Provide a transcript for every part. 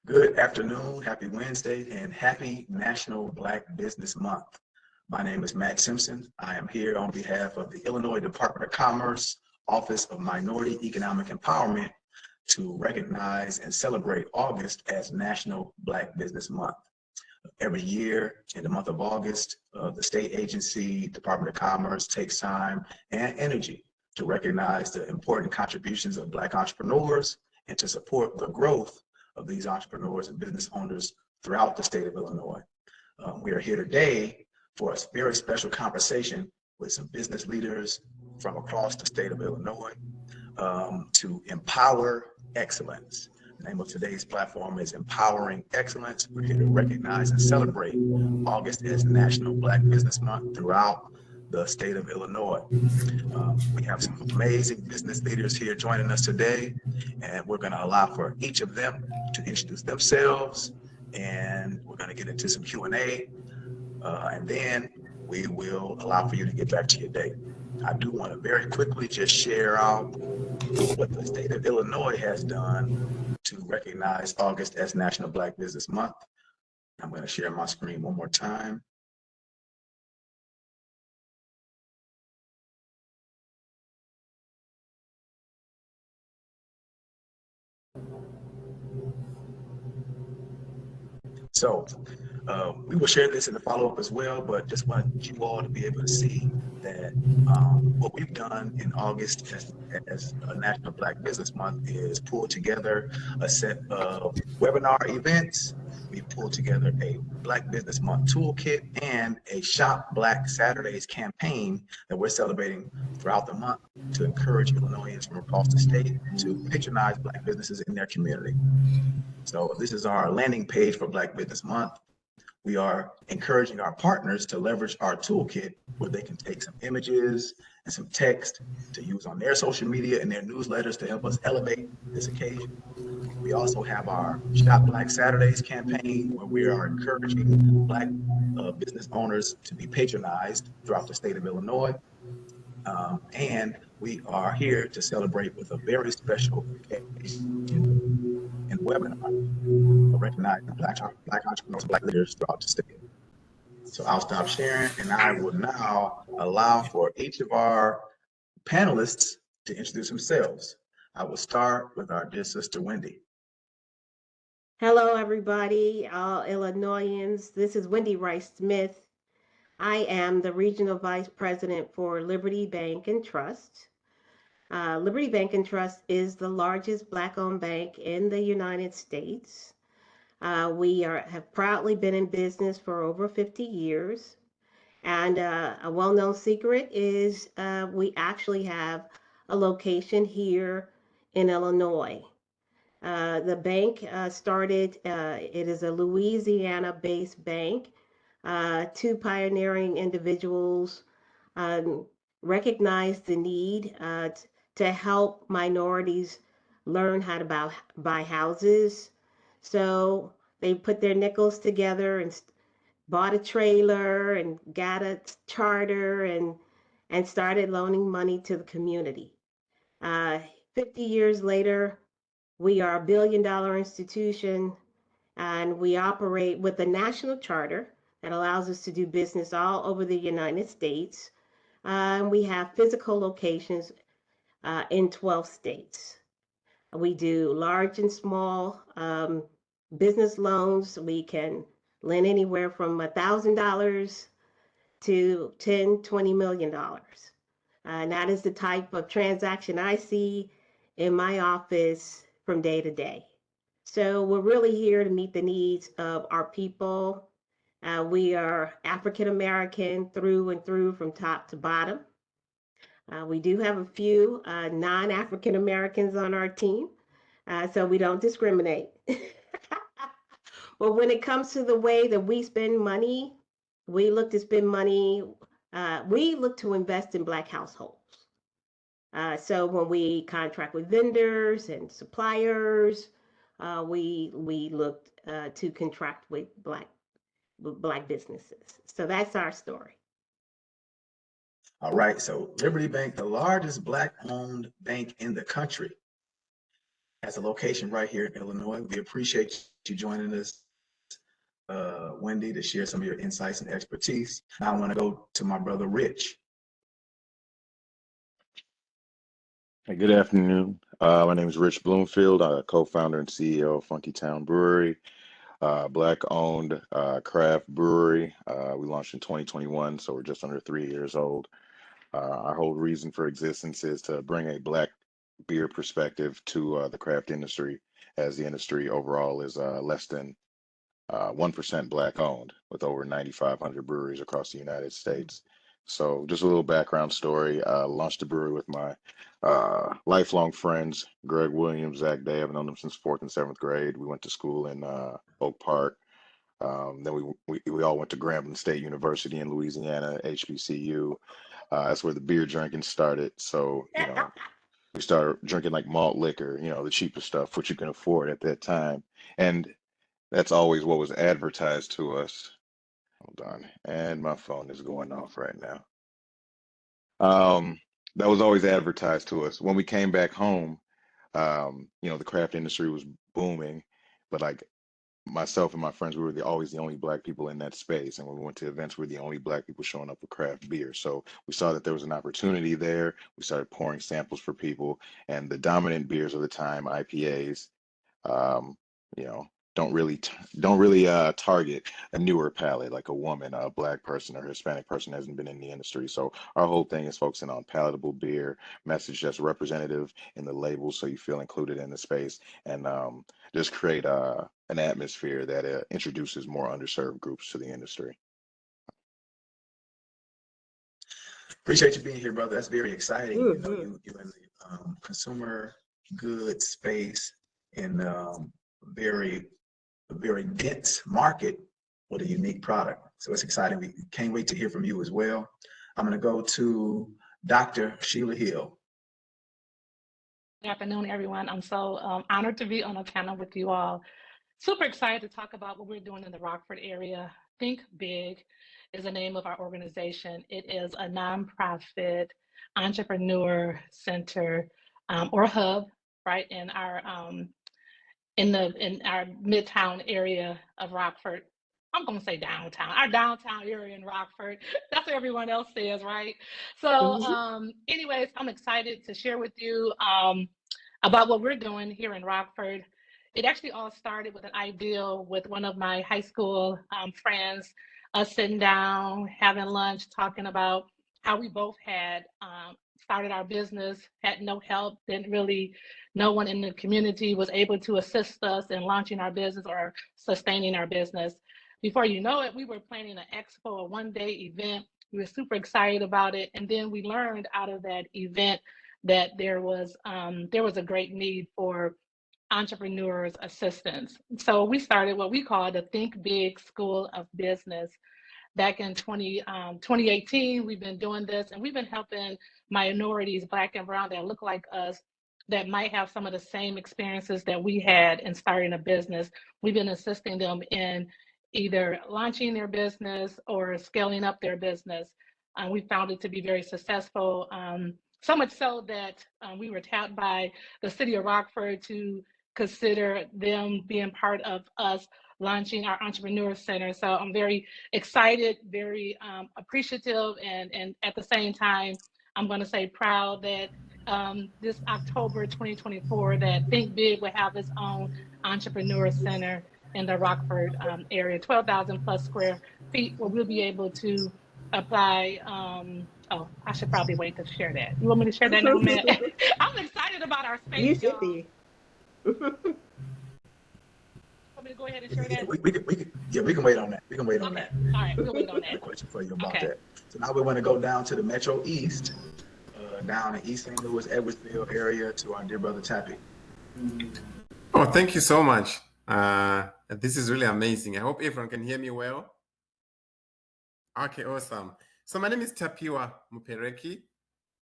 Good afternoon, happy Wednesday, and happy National Black Business Month. My name is Matt Simpson. I am here on behalf of the Illinois Department of Commerce, Office of Minority Economic Empowerment to recognize and celebrate August as National Black Business Month. Every year in the month of August, the state agency, Department of Commerce takes time and energy to recognize the important contributions of Black entrepreneurs and to support the growth of these entrepreneurs and business owners throughout the state of Illinois. We are here today for a very special conversation with some business leaders from across the state of Illinois to empower excellence. The name of today's platform is Empowering Excellence. We're here to recognize and celebrate August as National Black Business Month throughout the state of Illinois. We have some amazing business leaders here joining us today, and we're going to allow for each of them to introduce themselves, and we're going to get into some Q&A, and then we will allow for you to get back to your day. I do want to very quickly just share out what the state of Illinois has done to recognize August as National Black Business Month. I'm going to share my screen one more time. So we will share this in the follow-up as well, but just want you all to be able to see that what we've done in August as a National Black Business Month is pull together a set of webinar events. We pulled together a Black Business Month toolkit and a Shop Black Saturdays campaign that we're celebrating throughout the month to encourage Illinoisans from across the state to patronize Black businesses in their community. So this is our landing page for Black Business Month. We are encouraging our partners to leverage our toolkit where they can take some images and some text to use on their social media and their newsletters to help us elevate this occasion. We also have our Shop Black Saturdays campaign where we are encouraging Black business owners to be patronized throughout the state of Illinois. And we are here to celebrate with a very special occasion and webinar recognizing Black entrepreneurs, Black leaders throughout the state. So I'll stop sharing and I will now allow for each of our panelists to introduce themselves. I will start with our dear sister, Wendy. Hello, everybody, all Illinoisans. This is Wendy Ryce-Smith. I am the Regional Vice President for Liberty Bank and Trust. Liberty Bank and Trust is the largest Black-owned bank in the United States. We have proudly been in business for over 50 years. And a well-known secret is we actually have a location here in Illinois. The bank started, it is a Louisiana-based bank. Two pioneering individuals recognized the need to help minorities learn how to buy houses. So they put their nickels together and bought a trailer and got a charter and started loaning money to the community. 50 years later, we are a billion-dollar institution, and we operate with a national charter that allows us to do business all over the United States. We have physical locations in 12 states. We do large and small business loans. We can lend anywhere from $1,000 to $10, $20 million. And that is the type of transaction I see in my office from day to day. So we're really here to meet the needs of our people. We are African American through and through from top to bottom. We do have a few non-African Americans on our team, so we don't discriminate. But when it comes to the way that we spend money, we look to spend money, we look to invest in Black households. So when we contract with vendors and suppliers, we look to contract with Black businesses. So that's our story. All right, so Liberty Bank, the largest Black-owned bank in the country, has a location right here in Illinois. We appreciate you joining us, Wendy, to share some of your insights and expertise. Now I want to go to my brother, Rich. Hey, good afternoon. My name is Rich Bloomfield, co-founder and CEO of Funkytown Brewery, Black-owned craft brewery. We launched in 2021, so we're just under 3 years old. Our whole reason for existence is to bring a Black beer perspective to the craft industry, as the industry overall is less than 1% Black owned, with over 9,500 breweries across the United States. So just a little background story. Launched the brewery with my lifelong friends, Greg Williams, Zach Day. I've known them since 4th and 7th grade. We went to school in Oak Park. Then we all went to Grambling State University in Louisiana, HBCU. That's where the beer drinking started. So, we started drinking like malt liquor, the cheapest stuff, which you can afford at that time. And that's always what was advertised to us. Hold on. And my phone is going off right now. That was always advertised to us. When we came back home, the craft industry was booming, but like myself and my friends, we were always the only Black people in that space. And when we went to events, we were the only Black people showing up with craft beer. So we saw that there was an opportunity there. We started pouring samples for people, and the dominant beers of the time, IPAs, um, you know, don't really target a newer palate, like a woman, a Black person, or Hispanic person hasn't been in the industry. So our whole thing is focusing on palatable beer, message that's representative in the label, so you feel included in the space, and just create an atmosphere that introduces more underserved groups to the industry. Appreciate you being here, brother. That's very exciting. You know, you're in the consumer goods space in very dense market with a unique product. So it's exciting. We can't wait to hear from you as well. I'm going to go to Dr. Sheila Hill. Good afternoon, everyone. I'm so honored to be on a panel with you all. Super excited to talk about what we're doing in the Rockford area. Think Big is the name of our organization. It is a nonprofit entrepreneur center or hub, right, in our midtown area of Rockford. I'm gonna say downtown, our downtown area in Rockford. That's what everyone else says, right? So anyways, I'm excited to share with you about what we're doing here in Rockford. It actually all started with an idea with one of my high school friends, us sitting down, having lunch, talking about how we both had started our business, had no help, no one in the community was able to assist us in launching our business or sustaining our business. Before you know it, we were planning an expo, a one-day event. We were super excited about it. And then we learned out of that event that there was a great need for entrepreneurs assistance. So we started what we call the Think Big School of Business. Back in 2018, we've been doing this, and we've been helping minorities, Black and brown, that look like us, that might have some of the same experiences that we had in starting a business. We've been assisting them in either launching their business or scaling up their business. We found it to be very successful, so much so that we were tapped by the city of Rockford to consider them being part of us launching our Entrepreneur Center. So I'm very excited, very appreciative, and at the same time, I'm going to say proud that this October 2024, that Think Big will have its own Entrepreneur Center in the Rockford area, 12,000 plus square feet, where we'll be able to apply. Oh, I should probably wait to share that. You want me to share that now, Matt? I'm excited about our space. You should be. Want me to go ahead and share that? We can wait on that. We can wait on that. All right, we'll wait on that. A question for you about that. So now we want to go down to the Metro East, down in East St. Louis, Edwardsville area, to our dear brother Tappy. Oh, thank you so much. This is really amazing. I hope everyone can hear me well. Okay, awesome. So my name is Tapiwa Mupereki,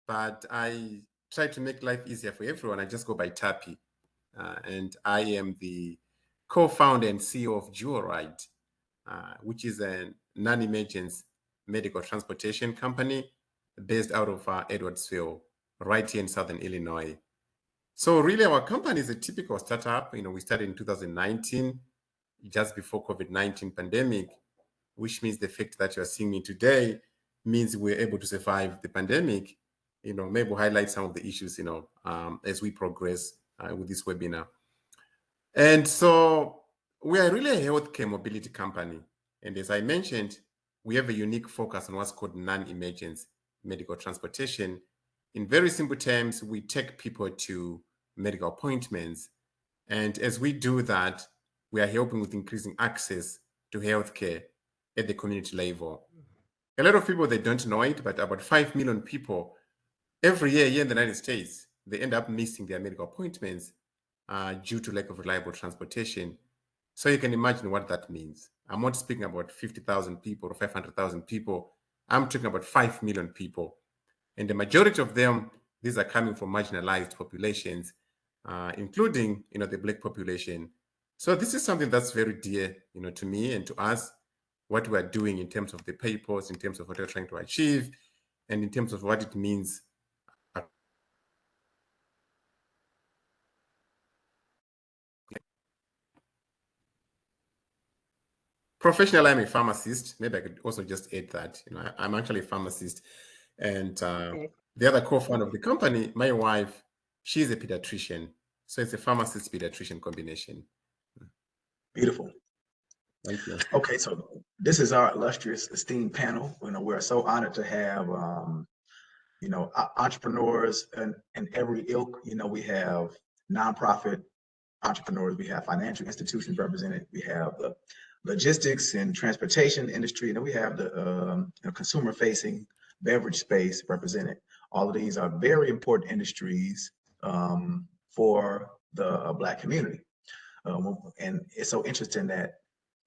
but I try to make life easier for everyone. I just go by Tapi. And I am the co-founder and CEO of Dual-Ride, which is a non-emergency medical transportation company based out of Edwardsville, right here in Southern Illinois. So really our company is a typical startup. We started in 2019, just before COVID-19 pandemic, which means the fact that you're seeing me today means we're able to survive the pandemic. Maybe we'll highlight some of the issues, as we progress with this webinar. And so we are really a healthcare mobility company. And as I mentioned, we have a unique focus on what's called non-emergency medical transportation. In very simple terms, we take people to medical appointments. And as we do that, we are helping with increasing access to healthcare at the community level. A lot of people, they don't know it, but about 5 million people every year here in the United States, they end up missing their medical appointments due to lack of reliable transportation. So you can imagine what that means. I'm not speaking about 50,000 people or 500,000 people. I'm talking about 5 million people. And the majority of them, these are coming from marginalized populations, including, the Black population. So this is something that's very dear, to me and to us, what we're doing in terms of the purpose, in terms of what we're trying to achieve, and in terms of what it means. Professionally, I'm a pharmacist. Maybe I could also just add that, I'm actually a pharmacist. And Okay. the other co-founder of the company, my wife, she's a pediatrician. So it's a pharmacist pediatrician combination. Beautiful. Thank you. Okay, so this is our illustrious, esteemed panel. We're so honored to have, entrepreneurs in every ilk. We have nonprofit entrepreneurs, we have financial institutions represented, we have the logistics and transportation industry, and then we have the consumer-facing beverage space represented. All of these are very important industries for the Black community. And it's so interesting that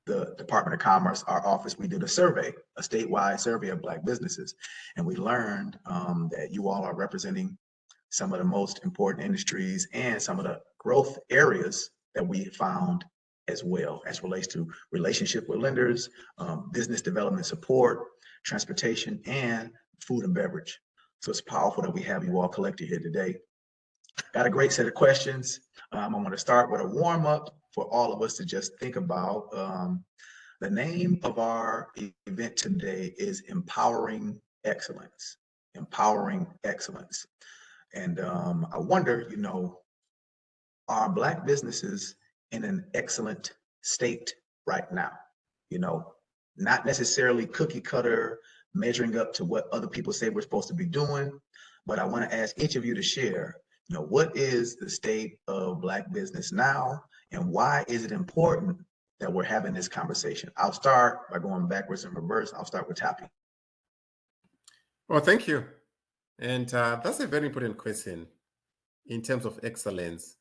the Department of Commerce, our office, we did a survey, a statewide survey of Black businesses, and we learned that you all are representing some of the most important industries and some of the growth areas that we found as well, as relates to relationship with lenders, business development support, transportation, and food and beverage. So it's powerful that we have you all collected here today. Got a great set of questions. I want to start with a warm up for all of us to just think about. The name of our event today is Empowering Excellence. Empowering Excellence. And I wonder, are Black businesses in an excellent state right now? Not necessarily cookie cutter, measuring up to what other people say we're supposed to be doing, but I want to ask each of you to share, what is the state of Black business now, and why is it important that we're having this conversation? I'll start by going backwards and reverse. I'll start with Tapi. Well, thank you. And that's a very important question in terms of excellence.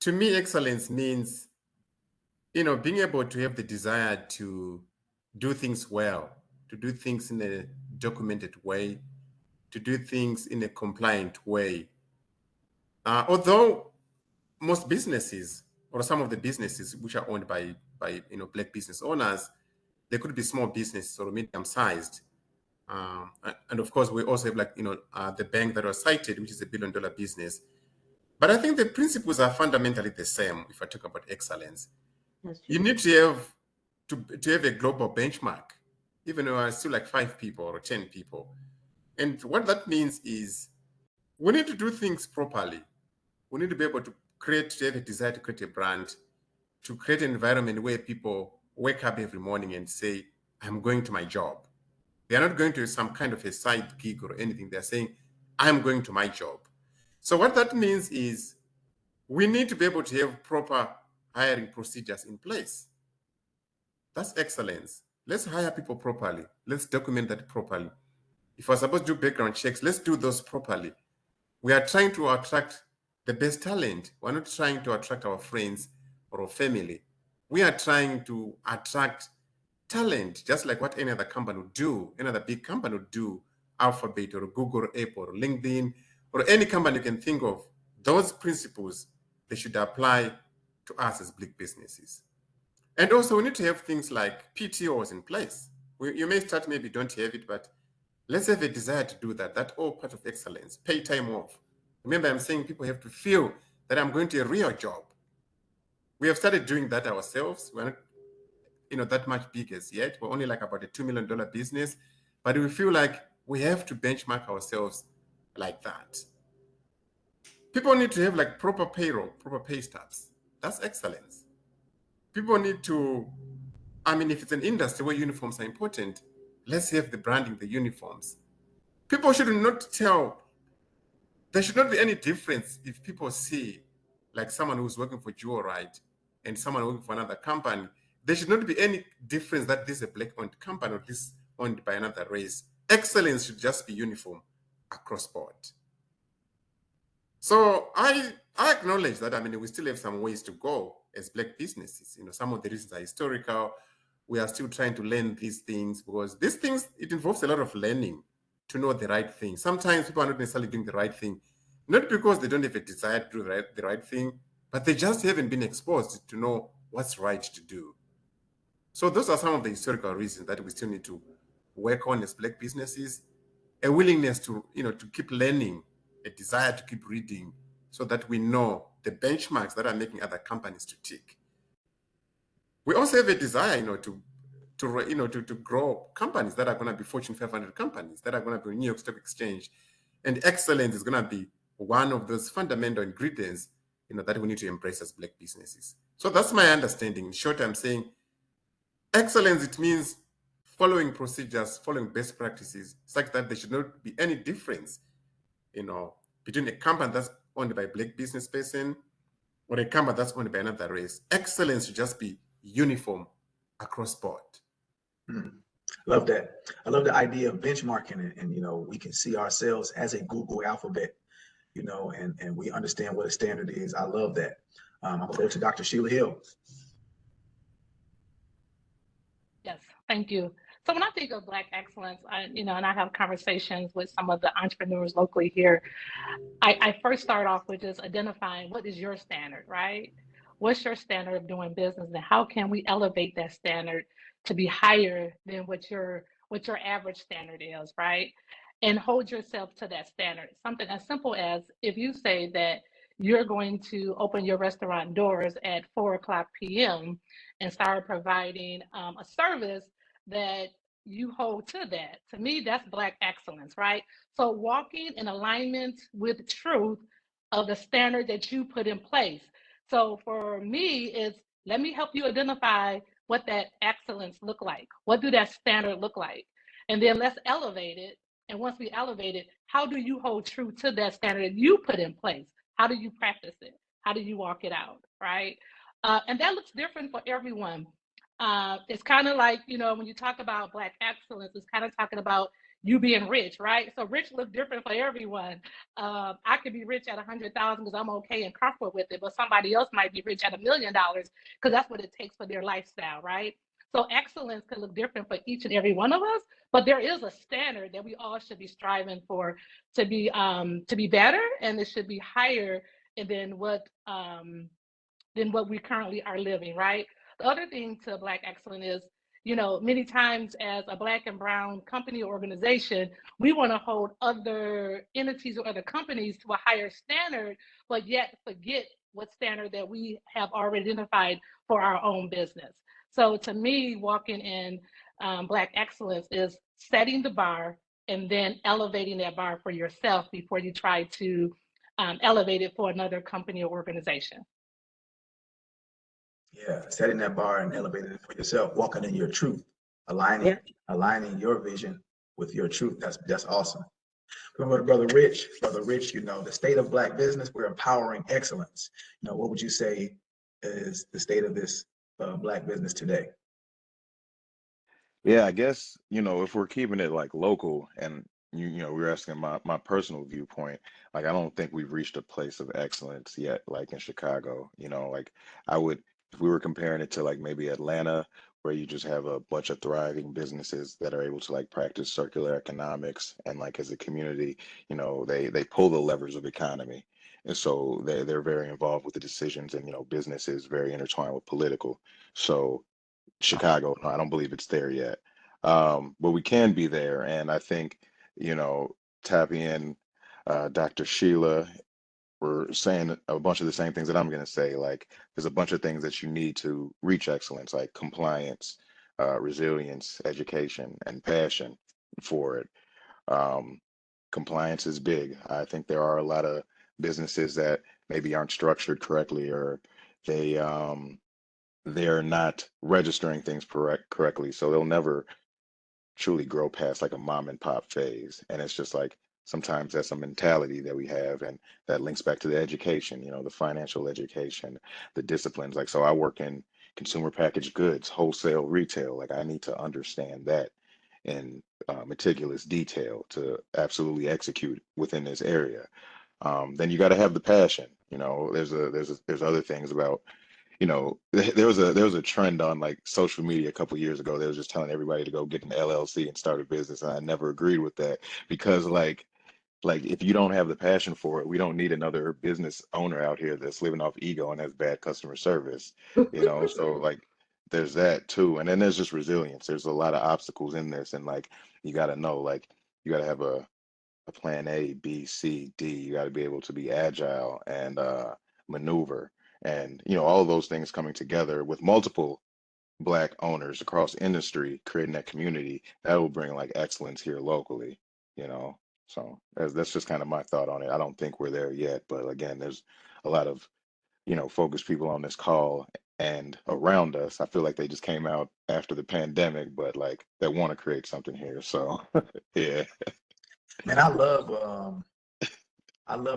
To me, excellence means, being able to have the desire to do things well, to do things in a documented way, to do things in a compliant way. Although most businesses, or some of the businesses which are owned by Black business owners, they could be small businesses or medium-sized. And of course, we also have the bank that was cited, which is $1 billion business. But I think the principles are fundamentally the same if I talk about excellence. You need to have a global benchmark, even though are still like 5 people or 10 people. And what that means is we need to do things properly. We need to be able to have a desire to create a brand, to create an environment where people wake up every morning and say, I'm going to my job. They're not going to some kind of a side gig or anything. They're saying, I'm going to my job. So what that means is we need to be able to have proper hiring procedures in place. That's excellence. Let's hire people properly. Let's document that properly. If we're supposed to do background checks, let's do those properly. We are trying to attract the best talent. We're not trying to attract our friends or our family. We are trying to attract talent, just like what any other company would do, any other big company would do, Alphabet or Google or Apple or LinkedIn, or any company you can think of. Those principles, they should apply to us as Black businesses. And also we need to have things like PTOs in place. You may start, maybe don't have it, but let's have a desire to do that. That's all part of excellence. Pay time off. Remember, I'm saying people have to feel that I'm going to a real job. We have started doing that ourselves. We're not, that much big as yet. We're only like about a $2 million business, but we feel like we have to benchmark ourselves like that. People need to have like proper payroll, proper pay stubs. That's excellence. People need to, if it's an industry where uniforms are important, let's have the branding, the uniforms. People should not there should not be any difference if people see like someone who's working for Right and someone working for another company. There should not be any difference that this is a black-owned company or this owned by another race. Excellence should just be uniform across board. So I acknowledge that, we still have some ways to go as black businesses. Some of the reasons are historical. We are still trying to learn these things because these things, it involves a lot of learning to know the right thing. Sometimes people are not necessarily doing the right thing, not because they don't have a desire to do the right thing, but they just haven't been exposed to know what's right to do. So those are some of the historical reasons that we still need to work on as black businesses, a willingness to, to keep learning, a desire to keep reading so that we know the benchmarks that are making other companies to tick. We also have a desire, to grow companies that are going to be Fortune 500 companies, that are going to be New York Stock Exchange. And excellence is going to be one of those fundamental ingredients, that we need to embrace as black businesses. So that's my understanding. In short, I'm saying excellence, it means following procedures, following best practices, such that there should not be any difference, between a company that's owned by a black business person or a company that's owned by another race. Excellence should just be uniform across board. Love that. I love the idea of benchmarking, and we can see ourselves as a Google alphabet, and we understand what a standard is. I love that. I'm gonna go to Dr. Sheila Hill. Yes, thank you. So when I think of Black excellence, and I have conversations with some of the entrepreneurs locally here, I first start off with just identifying what is your standard, right? What's your standard of doing business, and how can we elevate that standard to be higher than what your average standard is, right? And hold yourself to that standard. Something as simple as if you say that you're going to open your restaurant doors at 4:00 p.m. and start providing a service that you hold to that. To me, that's Black excellence, right? So walking in alignment with truth of the standard that you put in place. So for me, it's let me help you identify what that excellence look like. What do that standard look like? And then let's elevate it. And once we elevate it, how do you hold true to that standard you put in place? How do you practice it? How do you walk it out, right? And that looks different for everyone. It's kind of like, when you talk about Black excellence, it's kind of talking about you being rich, right? So rich looks different for everyone. I could be rich at 100,000 because I'm okay and comfortable with it, but somebody else might be rich at $1 million because that's what it takes for their lifestyle, right? So excellence can look different for each and every one of us, but there is a standard that we all should be striving for to be better, and it should be higher than what we currently are living, right? The other thing to Black excellence is, many times as a Black and brown company or organization, we want to hold other entities or other companies to a higher standard, but yet forget what standard that we have already identified for our own business. So to me, walking in Black excellence is setting the bar and then elevating that bar for yourself before you try to elevate it for another company or organization. Yeah, setting that bar and elevating it for yourself, walking in your truth, aligning your vision with your truth. That's awesome. Brother Rich, the state of Black business, we're empowering excellence. What would you say is the state of this Black business today? Yeah, I guess, if we're keeping it like local and we're asking my personal viewpoint, like I don't think we've reached a place of excellence yet, like in Chicago, like if we were comparing it to like maybe Atlanta, where you just have a bunch of thriving businesses that are able to like practice circular economics and like as a community, they pull the levers of economy. And so they're very involved with the decisions and, business is very intertwined with political. So Chicago, no, I don't believe it's there yet. But we can be there. And I think, tapping in Dr. Sheila we're saying a bunch of the same things that I'm going to say. Like there's a bunch of things that you need to reach excellence, like compliance, resilience, education, and passion for it. Um, Compliance is big. I think there are a lot of businesses that maybe aren't structured correctly, or they they're not registering things correctly, so they'll never truly grow past like a mom and pop phase. And it's just like sometimes that's a mentality that we have, and that links back to the education, the financial education, the disciplines. Like, so I work in consumer packaged goods, wholesale retail. Like, I need to understand that in meticulous detail to absolutely execute within this area. Then you got to have the passion. There's other things about there was a trend on like social media a couple years ago. They was just telling everybody to go get an LLC and start a business, and I never agreed with that because like if you don't have the passion for it, we don't need another business owner out here that's living off ego and has bad customer service. So like there's that too, and then there's just resilience. There's a lot of obstacles in this, and like you got to know, like you got to have a plan A, B, C, D. You got to be able to be agile and maneuver, and all of those things coming together with multiple Black owners across industry, creating that community that will bring like excellence here locally. You know, so that's just kind of my thought on it. I don't think we're there yet, but again, there's a lot of focused people on this call and around us. I feel like they just came out after the pandemic, but like they want to create something here. So yeah. Man, I love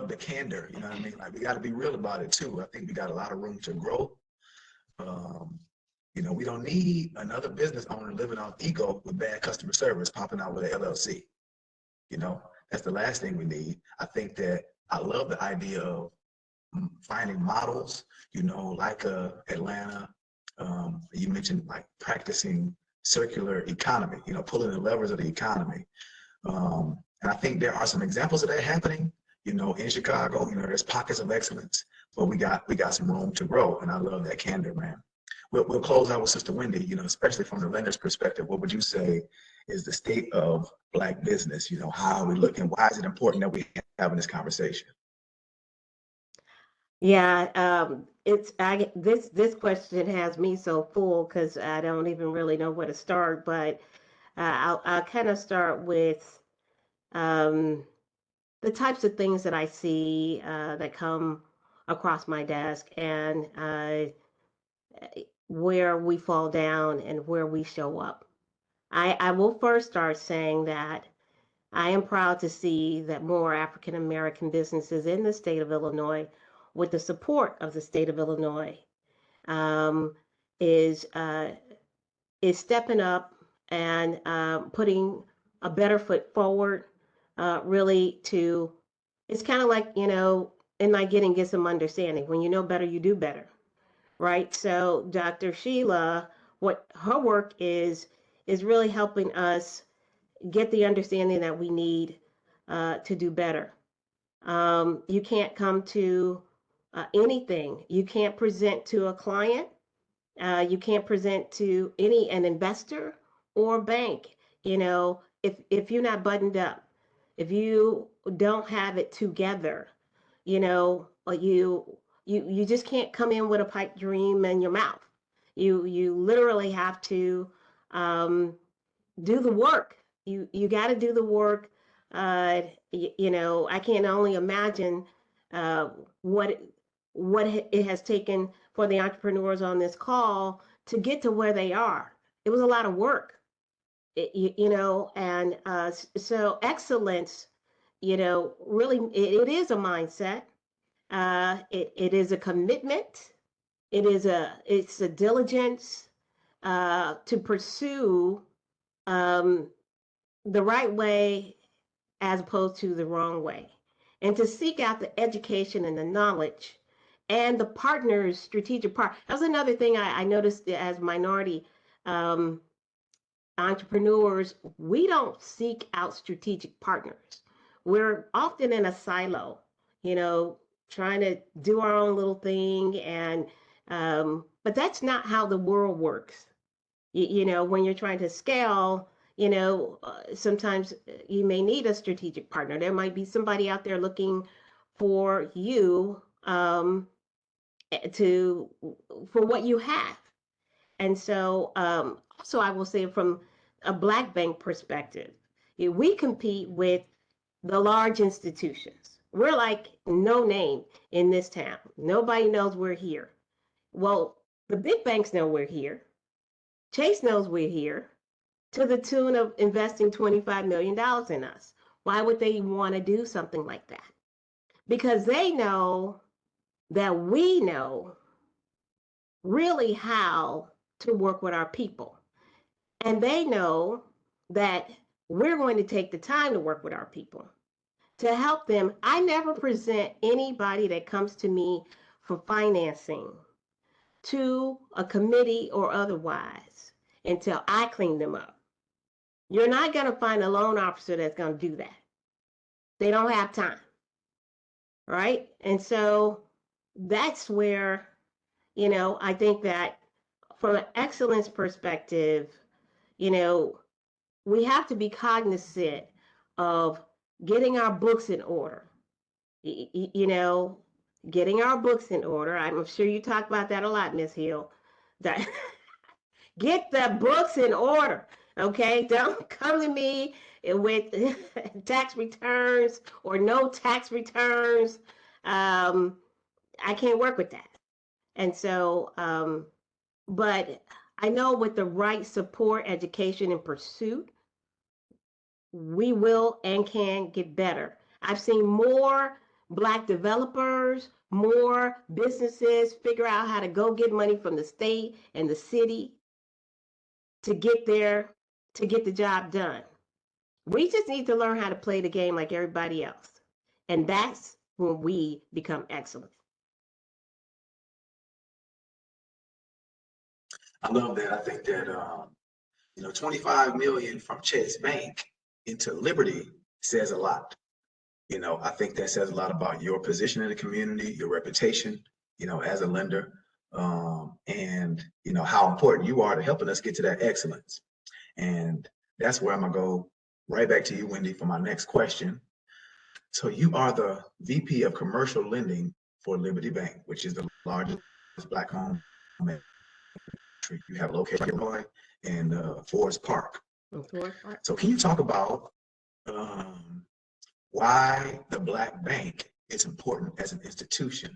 the candor, you know what I mean? Like we got to be real about it too. I think we got a lot of room to grow. Um, we don't need another business owner living off ego with bad customer service popping out with an LLC. That's the last thing we need. I think that I love the idea of finding models, like Atlanta. You mentioned like practicing circular economy, pulling the levers of the economy. And I think there are some examples of that happening, in Chicago. There's pockets of excellence, but we got some room to grow. And I love that candor, man. We'll close out with Sister Wendy, especially from the lender's perspective. What would you say is the state of Black business? How are we looking? Why is it important that we having this conversation? Yeah, this question has me so full because I don't even really know where to start. But I'll kind of start with um, the types of things that I see that come across my desk, and where we fall down and where we show up. I will first start saying that I am proud to see that more African American businesses in the state of Illinois, with the support of the state of Illinois, um, is uh, is stepping up and putting a better foot forward. Really, to it's kind of like in my get some understanding. When you know better, you do better, right? So Dr. Sheila, what her work is really helping us get the understanding that we need to do better. You can't come to anything. You can't present to a client. You can't present to an investor or bank. If you're not buttoned up, if you don't have it together, or you just can't come in with a pipe dream in your mouth. You literally have to um, do the work. You got to do the work. I can only imagine uh, what it has taken for the entrepreneurs on this call to get to where they are. It was a lot of work, and so excellence, really it is a mindset. It is a commitment. It's a diligence to pursue um, the right way as opposed to the wrong way, and to seek out the education and the knowledge and the partners, strategic part. That was another thing I noticed as minority um, entrepreneurs. We don't seek out strategic partners. We're often in a silo, trying to do our own little thing, and but that's not how the world works. When you're trying to scale, sometimes you may need a strategic partner. There might be somebody out there looking for you for what you have. And so also I will say from a Black bank perspective, we compete with the large institutions. We're like no name in this town. Nobody knows we're here. Well, the big banks know we're here. Chase knows we're here to the tune of investing $25 million in us. Why would they want to do something like that? Because they know that we know really how to work with our people. And they know that we're going to take the time to work with our people to help them. I never present anybody that comes to me for financing to a committee or otherwise until I clean them up. You're not going to find a loan officer that's going to do that. They don't have time, right? And so that's where, I think that from an excellence perspective, we have to be cognizant of getting our books in order. Getting our books in order. I'm sure you talk about that a lot, Ms. Hill. That get the books in order, okay? Don't come to me with tax returns or no tax returns. I can't work with that. And so, but I know with the right support, education, and pursuit, we will and can get better. I've seen more Black developers, more businesses figure out how to go get money from the state and the city to get there, to get the job done. We just need to learn how to play the game like everybody else. And that's when we become excellent. I love that. I think that 25 million from Chase Bank into Liberty says a lot. I think that says a lot about your position in the community, your reputation, as a lender, and how important you are to helping us get to that excellence. And that's where I'm gonna go right back to you, Wendy, for my next question. So you are the VP of Commercial Lending for Liberty Bank, which is the largest Black home bank. You have located in Illinois and Forest Park. So can you talk about why the Black bank is important as an institution?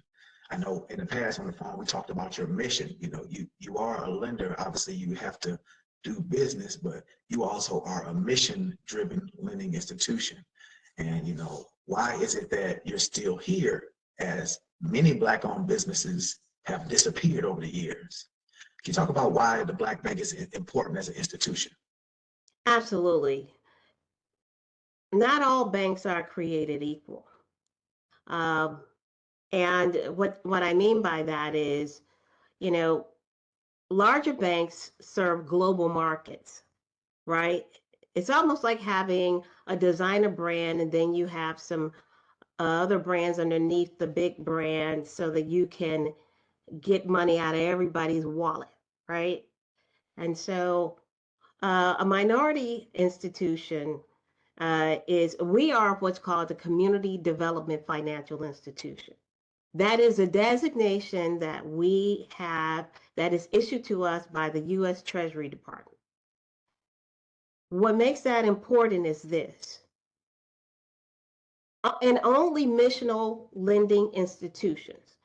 I know in the past on the phone we talked about your mission. You are a lender. Obviously, you have to do business, but you also are a mission-driven lending institution. And why is it that you're still here as many Black-owned businesses have disappeared over the years? Can you talk about why the Black bank is important as an institution? Absolutely. Not all banks are created equal. And what I mean by that is, larger banks serve global markets, right? It's almost like having a designer brand and then you have some other brands underneath the big brand so that you can get money out of everybody's wallet, right? And so a minority institution we are what's called a community development financial institution. That is a designation that we have that is issued to us by the U.S. Treasury Department. What makes that important is this. And only missional lending institutions,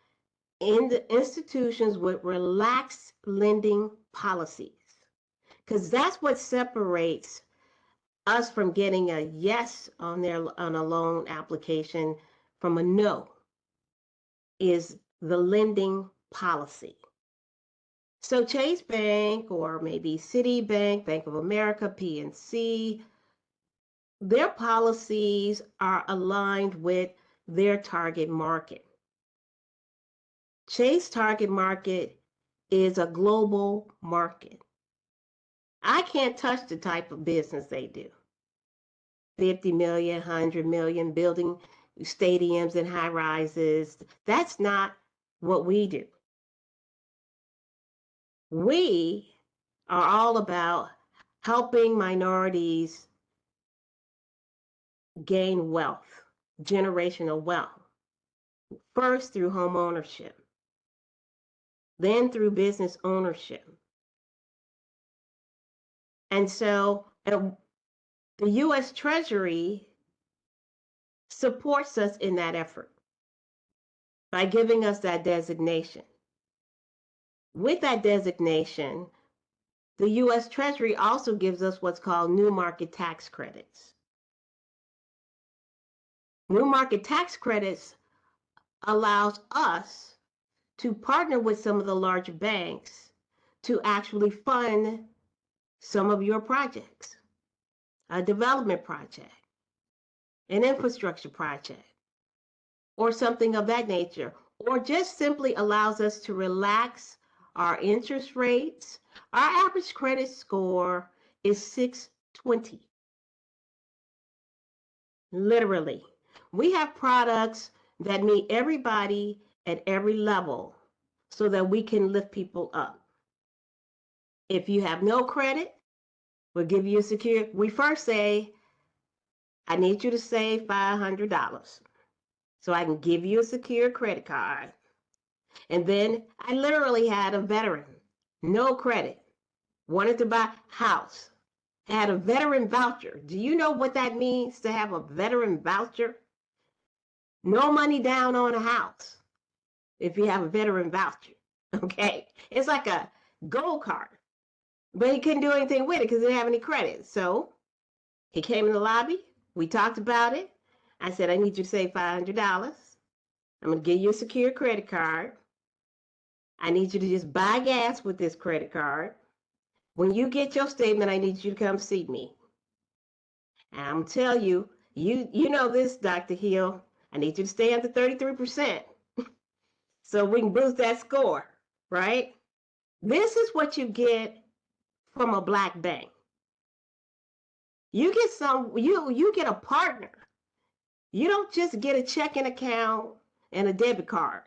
in the institutions with relaxed lending policies, because that's what separates us from getting a yes on a loan application from a no, is the lending policy. So Chase Bank or maybe Citibank, Bank of America, PNC, their policies are aligned with their target market. Chase target market is a global market. I can't touch the type of business they do. 50 million, 100 million, building stadiums and high rises. That's not what we do. We are all about helping minorities gain wealth, generational wealth. first through home ownership, then through business ownership. And so the U.S. Treasury supports us in that effort by giving us that designation. With that designation, the U.S. Treasury also gives us what's called new market tax credits. New market tax credits allows us to partner with some of the larger banks to actually fund some of your projects, a development project, an infrastructure project, or something of that nature, or just simply allows us to relax our interest rates. Our average credit score is 620. Literally. We have products that meet everybody at every level so that we can lift people up. If you have no credit, we'll give you a secure. We first say, I need you to save $500 so I can give you a secure credit card. And then I literally had a veteran, no credit, wanted to buy a house, had a veteran voucher. Do you know what that means to have a veteran voucher? No money down on a house if you have a veteran voucher, okay? It's like a gold card, but he couldn't do anything with it because he didn't have any credit. So he came in the lobby. We talked about it. I said, I need you to save $500. I'm going to give you a secure credit card. I need you to just buy gas with this credit card. When you get your statement, I need you to come see me. And I'm going to tell you, you know this, Dr. Hill. I need you to stay under 33% so we can boost that score, right? This is what you get from a Black bank. You get you get a partner. You don't just get a checking account and a debit card.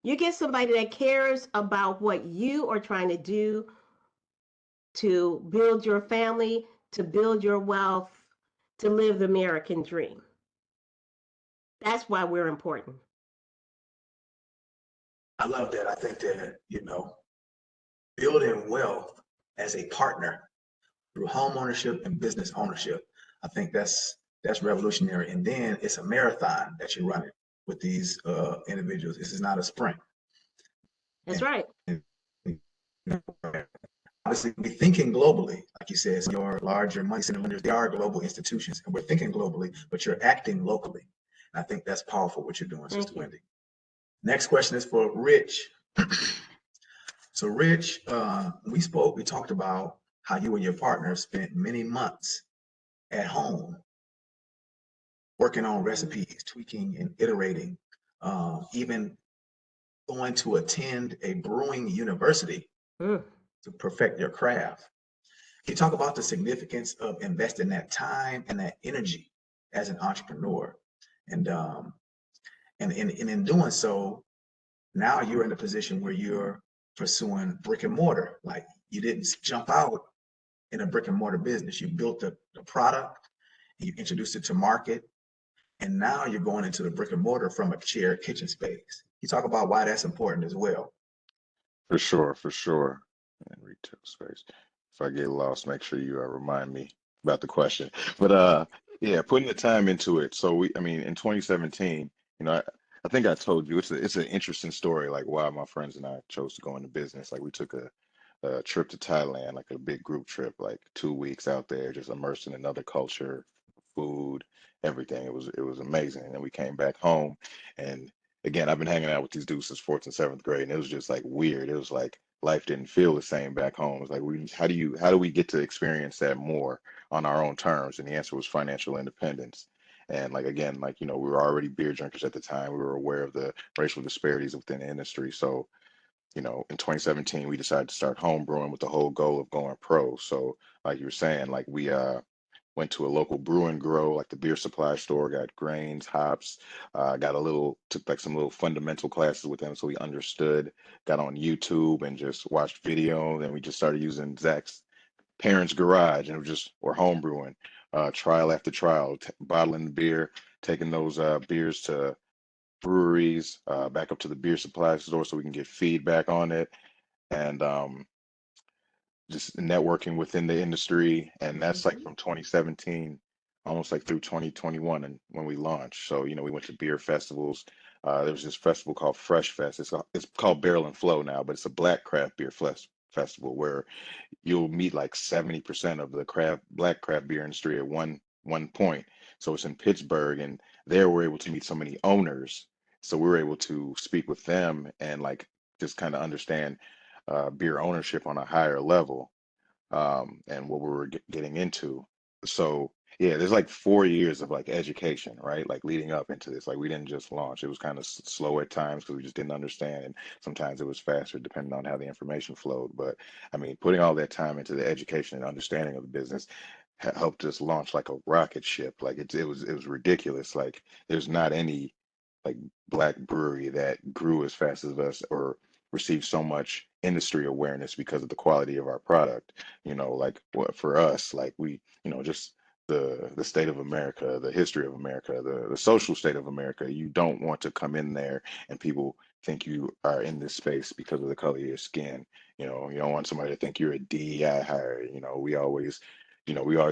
You get somebody that cares about what you are trying to do to build your family, to build your wealth, to live the American dream. That's why we're important. I love that. I think that, building wealth as a partner through home ownership and business ownership, I think that's revolutionary. And then it's a marathon that you're running with these individuals. This is not a sprint. That's right. Obviously, we're thinking globally, like you said, so your larger money center lenders, they are global institutions, and we're thinking globally, but you're acting locally. And I think that's powerful what you're doing, Sister Wendy. Next question is for Rich. So Rich, we talked about how you and your partner spent many months at home working on recipes, tweaking and iterating, even going to attend a brewing university to perfect your craft. Can you talk about the significance of investing that time and that energy as an entrepreneur? And in doing so, now you're in a position where you're pursuing brick and mortar. Like, you didn't jump out in a brick and mortar business. You built the product, you introduced it to market, and now you're going into the brick and mortar from a shared kitchen space. You talk about why that's important as well. For sure. And retail space. If I get lost, make sure you remind me about the question. But yeah, putting the time into it. So in 2017, I think I told you it's an interesting story, like why my friends and I chose to go into business. Like, we took a trip to Thailand, like a big group trip, like 2 weeks out there, just immersed in another culture, food, everything. It was amazing. And then we came back home, and again, I've been hanging out with these dudes since 4th and 7th grade, and it was just like weird. It was like life didn't feel the same back home. It was like, how do we get to experience that more on our own terms? And the answer was financial independence. And like, again, like, we were already beer drinkers at the time. We were aware of the racial disparities within the industry. So, in 2017, we decided to start home brewing with the whole goal of going pro. So, like you were saying, like, we went to a local brew and grow, like the beer supply store, got grains, hops, took like some little fundamental classes with them so we understood, got on YouTube and just watched video. Then we just started using Zach's parents' garage, and we're home brewing, trial after trial, bottling the beer, taking those beers to breweries, back up to the beer supply store so we can get feedback on it, and just networking within the industry. And that's like from 2017 almost like through 2021 and when we launched. So, we went to beer festivals. There was this festival called Fresh Fest. It's called Barrel and Flow now, but it's a black craft beer festival where you'll meet like 70% of the black craft beer industry at one point. So it's in Pittsburgh, and there we're able to meet so many owners. So we were able to speak with them and like just kind of understand beer ownership on a higher level, and what we were getting into. So yeah, there's like 4 years of like education, right? Like leading up into this, like we didn't just launch. It was kind of slow at times because we just didn't understand, and sometimes it was faster depending on how the information flowed. But I mean, putting all that time into the education and understanding of the business helped us launch like a rocket ship. Like it was ridiculous. Like there's not any like black brewery that grew as fast as us or received so much industry awareness because of the quality of our product. Like what for us, like we, just the state of America, the history of America, the social state of America. You don't want to come in there and people think you are in this space because of the color of your skin. You don't want somebody to think you're a DEI hire. We always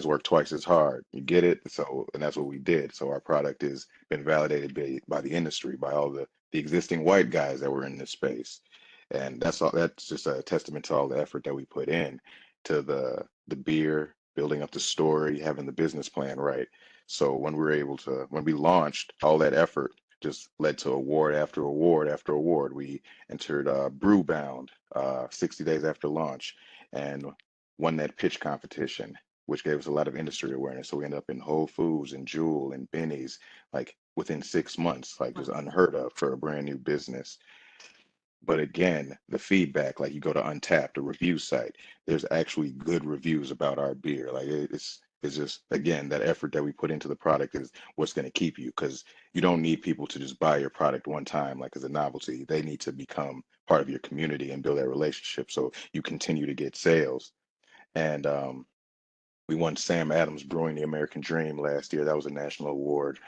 work twice as hard. You get it? So, and that's what we did. So our product has been validated by the industry, by all the existing white guys that were in this space. And that's all. That's just a testament to all the effort that we put in to the beer, building up the story, having the business plan right. So when we launched, all that effort just led to award after award after award. We entered Brewbound 60 days after launch and won that pitch competition, which gave us a lot of industry awareness. So we ended up in Whole Foods and Jewel and Benny's, like within 6 months, like just unheard of for a brand new business. But again, the feedback, like you go to Untapped, a review site, there's actually good reviews about our beer. Like it's just, again, that effort that we put into the product is what's going to keep you, because you don't need people to just buy your product one time, like as a novelty. They need to become part of your community and build that relationship so you continue to get sales. And we won Sam Adams Brewing the American Dream last year. That was a national award.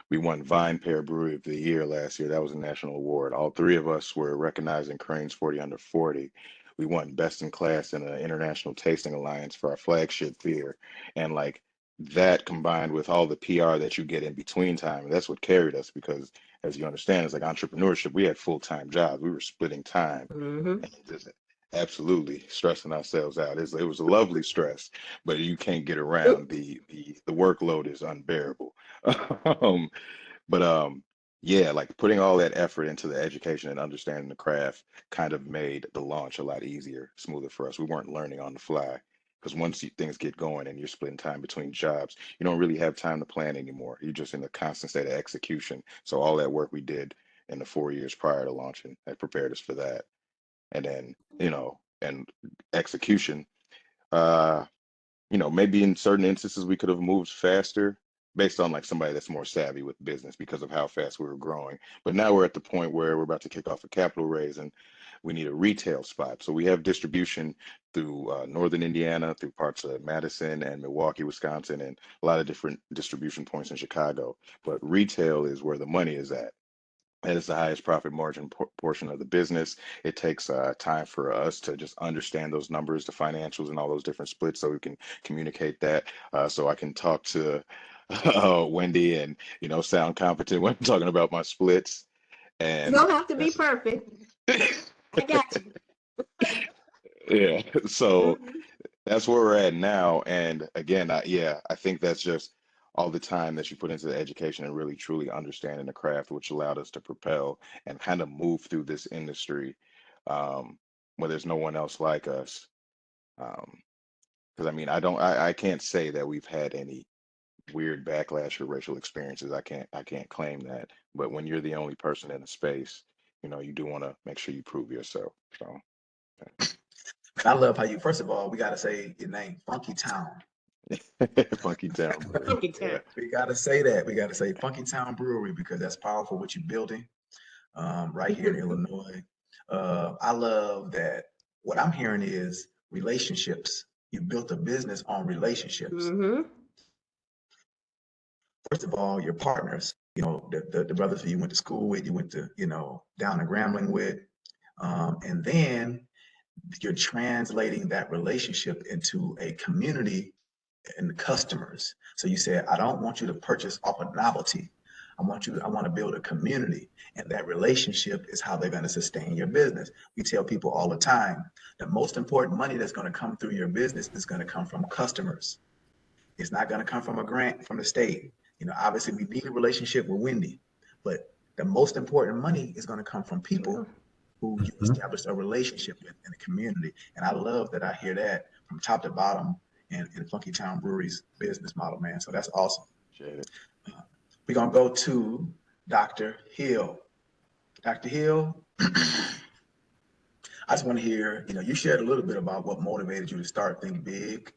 We won Vine Pair Brewery of the Year last year. That was a national award. All three of us were recognized in Crane's 40 Under 40. We won Best in Class in the International Tasting Alliance for our flagship beer. And like that combined with all the PR that you get in between time, that's what carried us because, as you understand, it's like entrepreneurship. We had full-time jobs. We were splitting time. Mm-hmm. And just absolutely stressing ourselves out. It was a lovely stress, but you can't get around the workload is unbearable. um, but yeah, like putting all that effort into the education and understanding the craft kind of made the launch a lot easier, smoother for us. We weren't learning on the fly because once things get going and you're splitting time between jobs, you don't really have time to plan anymore. You're just in a constant state of execution. So all that work we did in the 4 years prior to launching had prepared us for that. And then, and execution, uh, maybe in certain instances we could have moved faster based on like somebody that's more savvy with business because of how fast we were growing. But now we're at the point where we're about to kick off a capital raise and we need a retail spot. So we have distribution through northern Indiana, through parts of Madison and Milwaukee, Wisconsin, and a lot of different distribution points in Chicago. But retail is where the money is at. That is the highest profit margin portion of the business. It takes time for us to just understand those numbers, the financials, and all those different splits, so we can communicate that. So I can talk to Wendy and sound competent when talking about my splits. You And don't have to be perfect. I got you. yeah, so Mhm. that's where we're at now. And again, I think that's just all the time that you put into the education and really truly understanding the craft, which allowed us to propel and kind of move through this industry where there's no one else like us. Because I mean, I can't say that we've had any weird backlash or racial experiences. I can't claim that. But when you're the only person in the space, you do want to make sure you prove yourself. So. I love how first of all, we got to say your name, Funkytown. Funkytown Brewery. Funkytown. Yeah. We got to say that. We got to say Funkytown Brewery because that's powerful what you're building right here in Illinois. I love that what I'm hearing is relationships. You built a business on relationships. Mm-hmm. First of all, your partners. the brothers who you went to school with, you went to, down to Grambling with. And then you're translating that relationship into a community and customers. So you said, I don't want you to purchase off a novelty. I want to build a community. And that relationship is how they're going to sustain your business. We tell people all the time, the most important money that's going to come through your business is going to come from customers. It's not going to come from a grant from the state. Obviously we need a relationship with Wendy, but the most important money is going to come from people who you establish a relationship with in the community. And I love that I hear that from top to bottom in Funkytown Brewery's business model, man. So that's awesome. We're going to go to Dr. Hill. Dr. Hill, I just want to hear, you shared a little bit about what motivated you to start Think Big.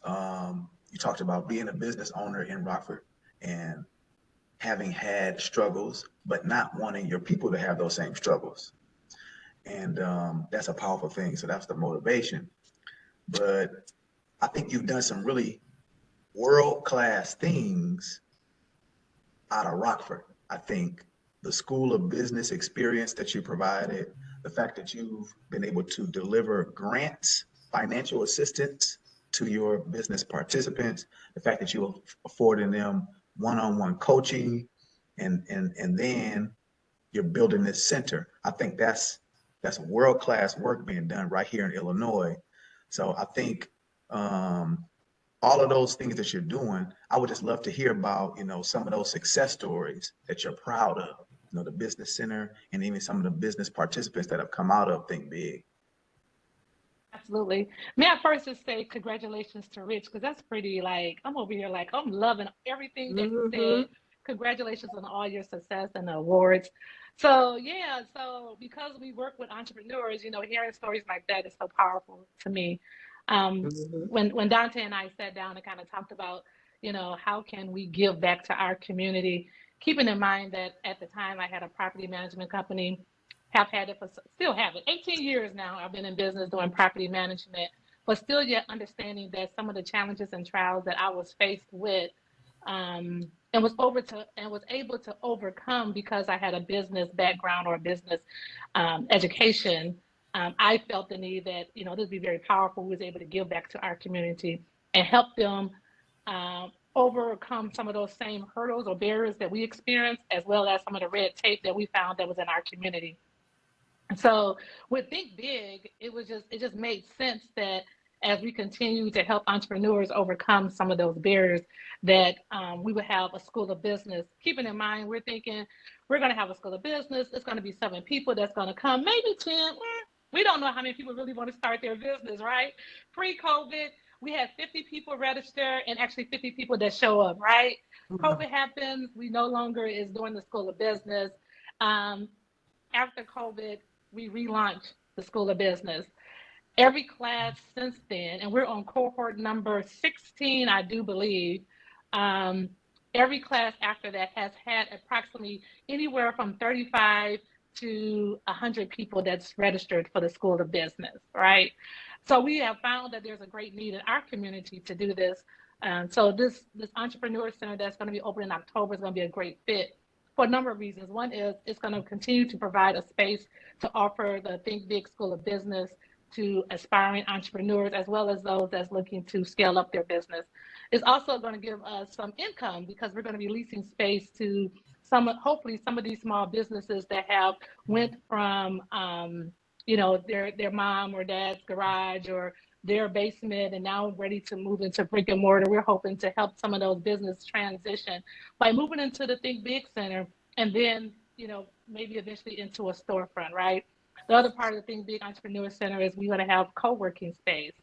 You talked about being a business owner in Rockford and having had struggles, but not wanting your people to have those same struggles. And that's a powerful thing. So that's the motivation. But I think you've done some really world-class things out of Rockford. I think the School of Business experience that you provided, the fact that you've been able to deliver grants, financial assistance to your business participants, the fact that you affording them one-on-one coaching, and then you're building this center. I think that's world-class work being done right here in Illinois. So I think all of those things that you're doing, I would just love to hear about, some of those success stories that you're proud of, the business center and even some of the business participants that have come out of Think Big. Absolutely. May I first just say congratulations to Rich, because that's pretty, I'm over here I'm loving everything that you said. Congratulations on all your success and the awards. So yeah, so because we work with entrepreneurs, hearing stories like that is so powerful to me. When Dante and I sat down and kind of talked about, how can we give back to our community, keeping in mind that at the time I had a property management company, still have it, 18 years now I've been in business doing property management, but still yet understanding that some of the challenges and trials that I was faced with and was able to overcome because I had a business background or a business education. I felt the need that, this would be very powerful. We was able to give back to our community and help them overcome some of those same hurdles or barriers that we experienced, as well as some of the red tape that we found that was in our community. So with Think Big, it just made sense that as we continue to help entrepreneurs overcome some of those barriers, that we would have a school of business. Keeping in mind, we're thinking we're going to have a school of business. It's going to be 7 people that's going to come, maybe 10. We don't know how many people really want to start their business, right? Pre-COVID, we had 50 people register and actually 50 people that show up, right? COVID happens. We no longer is doing the school of business. After COVID, we relaunched the School of Business. Every class since then, and we're on cohort number 16, I do believe, every class after that has had approximately anywhere from 35 to 100 people that's registered for the School of Business, right? So we have found that there's a great need in our community to do this. So this Entrepreneur Center that's going to be open in October is going to be a great fit for a number of reasons. One is it's going to continue to provide a space to offer the Think Big School of Business to aspiring entrepreneurs, as well as those that's looking to scale up their business. It's also going to give us some income because we're going to be leasing space to hopefully some of these small businesses that have went from, their mom or dad's garage or their basement and now ready to move into brick and mortar. We're hoping to help some of those business transition by moving into the Think Big Center and then, maybe eventually into a storefront, right? The other part of the Think Big Entrepreneur Center is we're going to have co-working space,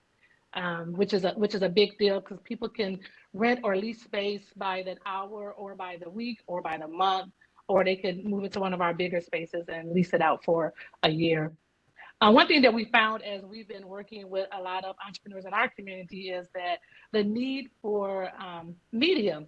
which is a big deal because people can rent or lease space by the hour or by the week or by the month, or they can move into one of our bigger spaces and lease it out for a year. One thing that we found as we've been working with a lot of entrepreneurs in our community is that the need for media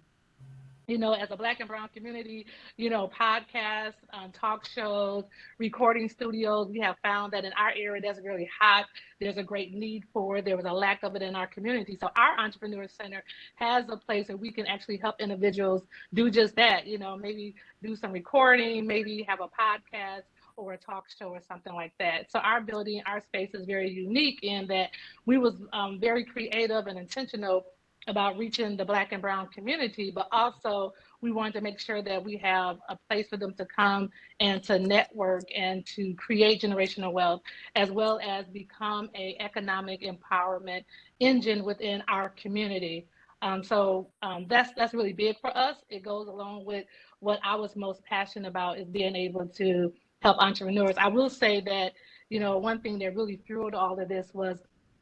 as a Black and brown community, podcasts, talk shows, recording studios, we have found that in our area that's really hot. There's a great need for it. There was a lack of it in our community. So our Entrepreneur Center has a place where we can actually help individuals do just that, maybe do some recording, maybe have a podcast or a talk show or something like that. So our building, our space is very unique in that we was very creative and intentional about reaching the Black and brown community, but also we wanted to make sure that we have a place for them to come and to network and to create generational wealth, as well as become a economic empowerment engine within our community. That's really big for us. It goes along with what I was most passionate about, is being able to help entrepreneurs. I will say that, one thing that really fueled all of this was,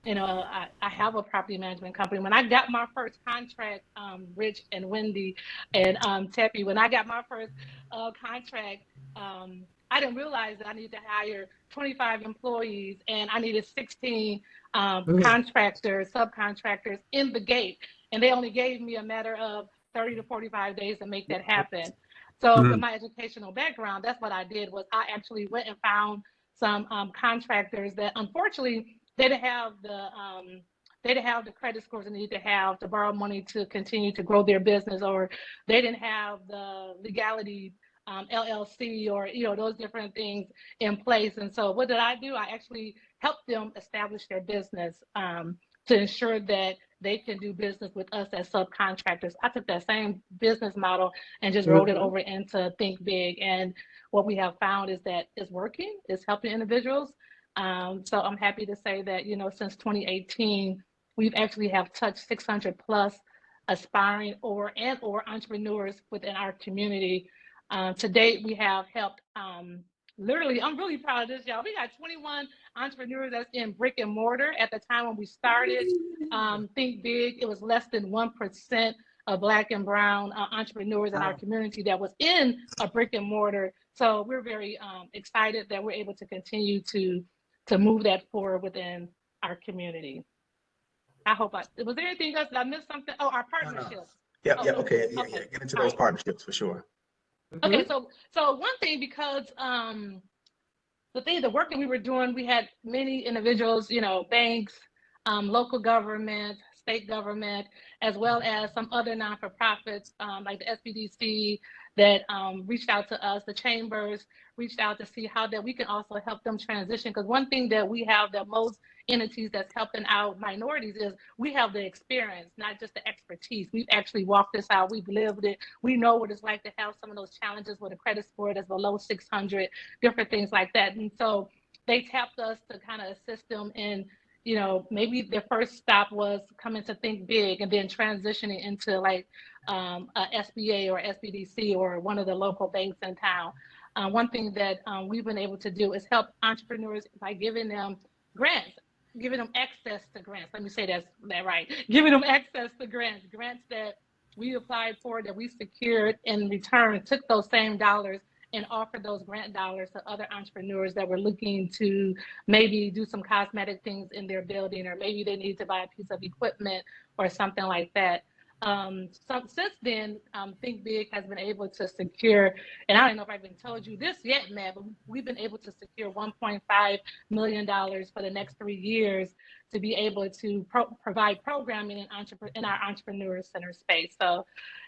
I have a property management company. When I got my first contract, Rich and Wendy and Teppy, when I got my first contract, I didn't realize that I needed to hire 25 employees and I needed 16 contractors, subcontractors in the gate. And they only gave me a matter of 30 to 45 days to make that happen. So with my educational background, that's what I did. Was I actually went and found some contractors that unfortunately they didn't have the credit scores they need to have to borrow money to continue to grow their business, or they didn't have the legality, LLC, or those different things in place. And so what did I do? I actually helped them establish their business to ensure that they can do business with us as subcontractors. I took that same business model and just rolled it over into Think Big. And what we have found is that it's working, it's helping individuals. So I'm happy to say that, since 2018, we've actually have touched 600 plus aspiring or entrepreneurs within our community. To date, we have helped, literally, I'm really proud of this, y'all. We got 21 entrepreneurs that's in brick and mortar. At the time when we started Think Big, it was less than 1% of Black and brown entrepreneurs in our community that was in a brick and mortar. So we're very excited that we're able to continue to move that forward within our community. I hope was there anything else? Did I miss something? Oh, our partnerships. Yeah, okay. Get into those partnerships for sure. Okay, so one thing, because the work that we were doing, we had many individuals, banks, local government, state government, as well as some other non-for-profits like the SBDC that reached out to us. The chambers reached out to see how that we can also help them transition. Because one thing that we have that most entities that's helping out minorities is we have the experience, not just the expertise. We've actually walked this out. We've lived it. We know what it's like to have some of those challenges with a credit score that's below 600, different things like that. And so they tapped us to kind of assist them in, maybe their first stop was coming to Think Big and then transitioning into like a SBA or SBDC or one of the local banks in town. One thing that we've been able to do is help entrepreneurs by giving them grants, giving them access to grants. Let me say that right. Giving them access to grants that we applied for, that we secured, in return took those same dollars and offered those grant dollars to other entrepreneurs that were looking to maybe do some cosmetic things in their building, or maybe they need to buy a piece of equipment or something like that. So since then, Think Big has been able to secure, and I don't know if I've even told you this yet, Matt, but we've been able to secure $1.5 million for the next 3 years to be able to provide programming in our Entrepreneur Center space. So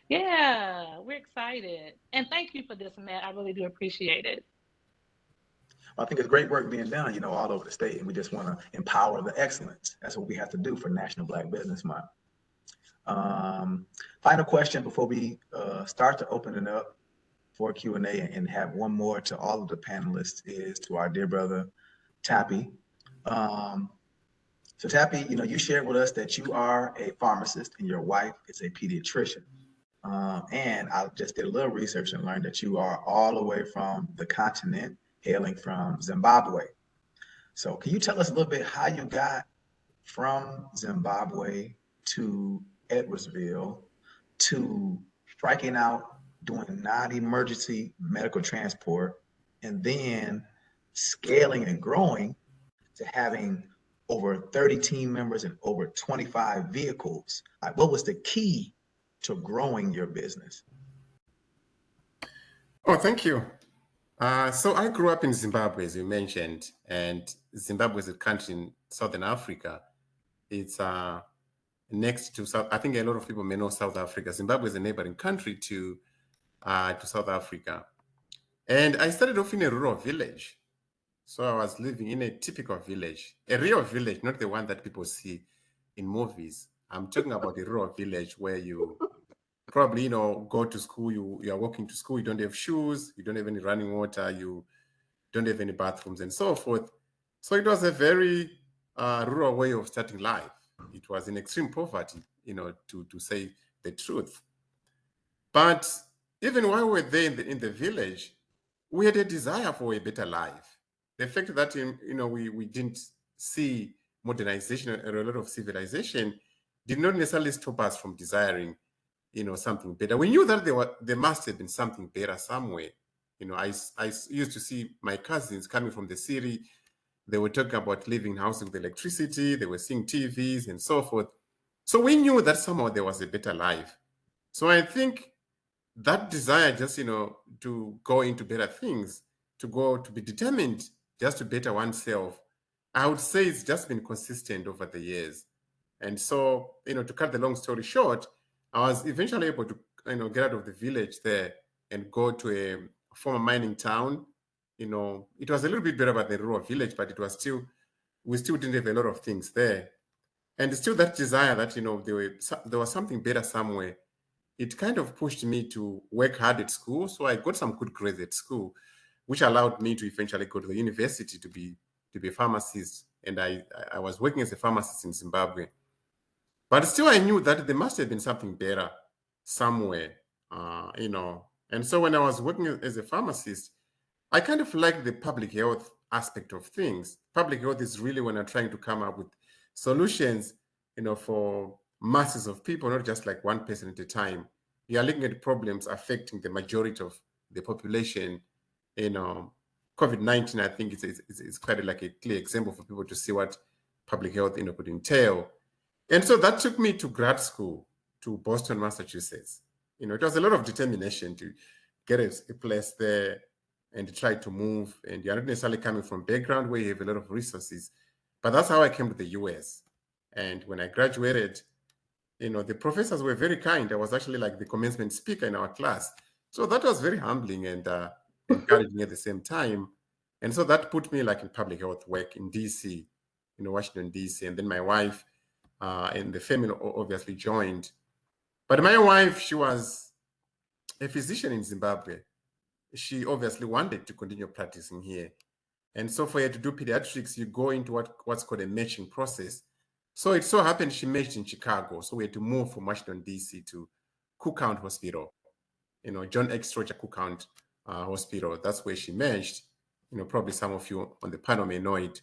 yeah, we're excited. And thank you for this, Matt. I really do appreciate it. I think it's great work being done, all over the state, and we just want to empower the excellence. That's what we have to do for National Black Business Month. Final question before we start to open it up for Q&A and have one more to all of the panelists is to our dear brother, Tappy. So Tappy, you shared with us that you are a pharmacist and your wife is a pediatrician. And I just did a little research and learned that you are all the way from the continent, hailing from Zimbabwe. So can you tell us a little bit how you got from Zimbabwe to Edwardsville to striking out, doing non-emergency medical transport, and then scaling and growing to having over 30 team members and over 25 vehicles? Like, what was the key to growing your business? Oh, thank you. So I grew up in Zimbabwe, as you mentioned, and Zimbabwe is a country in Southern Africa. It's next to South. I think a lot of people may know South Africa. Zimbabwe is a neighboring country to South Africa. And I started off in a rural village. So I was living in a typical village, a real village, not the one that people see in movies. I'm talking about a rural village where you probably, go to school, you are walking to school, you don't have shoes, you don't have any running water, you don't have any bathrooms and so forth. So it was a very rural way of starting life. It was in extreme poverty, to say the truth. But even while we were there in the village, we had a desire for a better life. The fact that we didn't see modernization or a lot of civilization did not necessarily stop us from desiring, something better. We knew that there must have been something better somewhere. I used to see my cousins coming from the city. They were talking about living in houses with electricity. They were seeing TVs and so forth. So we knew that somehow there was a better life. So I think that desire just to go into better things, to be determined just to better oneself, I would say it's just been consistent over the years. And so, to cut the long story short, I was eventually able to get out of the village there and go to a former mining town. It was a little bit better than the rural village, but we still didn't have a lot of things there. And still that desire that there was something better somewhere, it kind of pushed me to work hard at school. So I got some good grades at school, which allowed me to eventually go to the university to be a pharmacist. And I was working as a pharmacist in Zimbabwe. But still, I knew that there must have been something better somewhere, And so when I was working as a pharmacist, I kind of like the public health aspect of things. Public health is really when I'm trying to come up with solutions, for masses of people, not just like one person at a time. You are looking at problems affecting the majority of the population. COVID-19, I think it's quite like a clear example for people to see what public health, could entail. And so that took me to grad school, to Boston, Massachusetts. It was a lot of determination to get a place there and try to move. And you're not necessarily coming from background where you have a lot of resources. But that's how I came to the US. And when I graduated, the professors were very kind. I was actually like the commencement speaker in our class. So that was very humbling and encouraging at the same time. And so that put me like in public health work in DC, Washington, DC. And then my wife and the family obviously joined. But my wife, she was a physician in Zimbabwe. She obviously wanted to continue practicing here. And so for her to do pediatrics, you go into what's called a matching process. So it so happened she matched in Chicago. So we had to move from Washington, D.C. to Cook County Hospital, John X. Stroger Cook County Hospital. That's where she matched. Probably some of you on the panel may know it.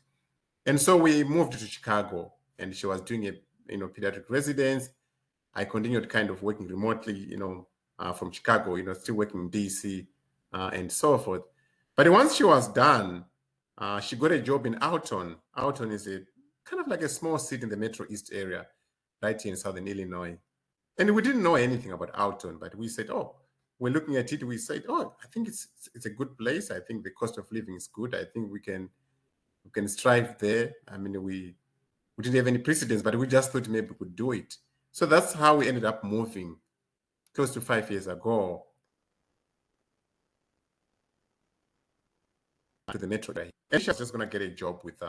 And so we moved to Chicago, and she was doing a pediatric residence. I continued kind of working remotely, from Chicago, still working in DC and so forth. But once she was done, she got a job in Alton. Alton is a kind of like a small city in the Metro East area, right here in Southern Illinois. And we didn't know anything about Alton, but we said, oh, we're looking at it. We said, oh, I think it's a good place. I think the cost of living is good. I think we can strive there. I mean, we didn't have any precedents, but we just thought maybe we could do it. So that's how we ended up moving close to 5 years ago to the Metro area. And she was just going to get a job with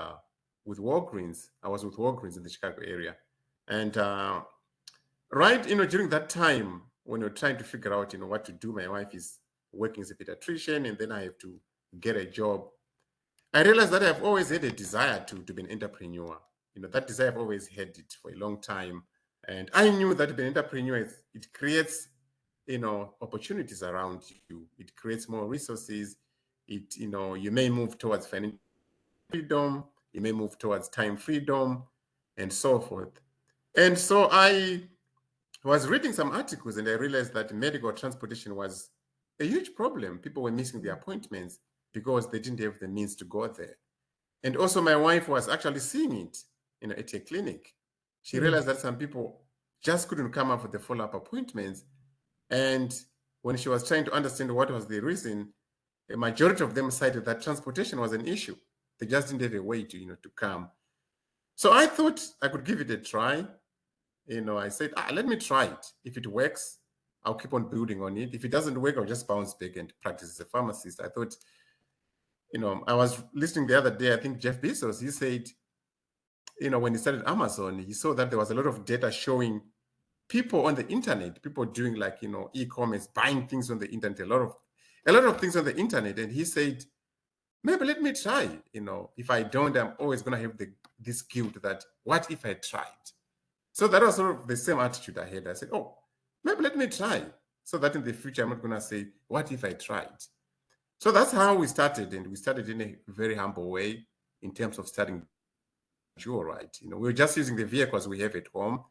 Walgreens. I was with Walgreens in the Chicago area. And right, during that time, when we're trying to figure out, what to do, my wife is working as a pediatrician, and then I have to get a job. I realized that I've always had a desire to be an entrepreneur. That desire, I've always had it for a long time. And I knew that being an entrepreneur, it creates, opportunities around you. It creates more resources. You may move towards financial freedom. You may move towards time freedom and so forth. And so I was reading some articles and I realized that medical transportation was a huge problem. People were missing their appointments because they didn't have the means to go there. And also my wife was actually seeing it, at a clinic. She realized that some people just couldn't come up with the follow-up appointments. And when she was trying to understand what was the reason, a majority of them cited that transportation was an issue. They just didn't have a way to, to come. So I thought I could give it a try. I said, let me try it. If it works, I'll keep on building on it. If it doesn't work, I'll just bounce back and practice as a pharmacist. I thought, I was listening the other day, I think Jeff Bezos, he said, when he started Amazon, he saw that there was a lot of data showing people on the internet, people doing like, e-commerce, buying things on the internet, a lot of things on the internet. And he said, maybe let me try, if I don't, I'm always going to have this guilt that what if I tried? So that was sort of the same attitude I had. I said, oh, maybe let me try, so that in the future, I'm not going to say, what if I tried? So that's how we started. And we started in a very humble way in terms of starting Dual-Ride. We were just using the vehicles we have at home.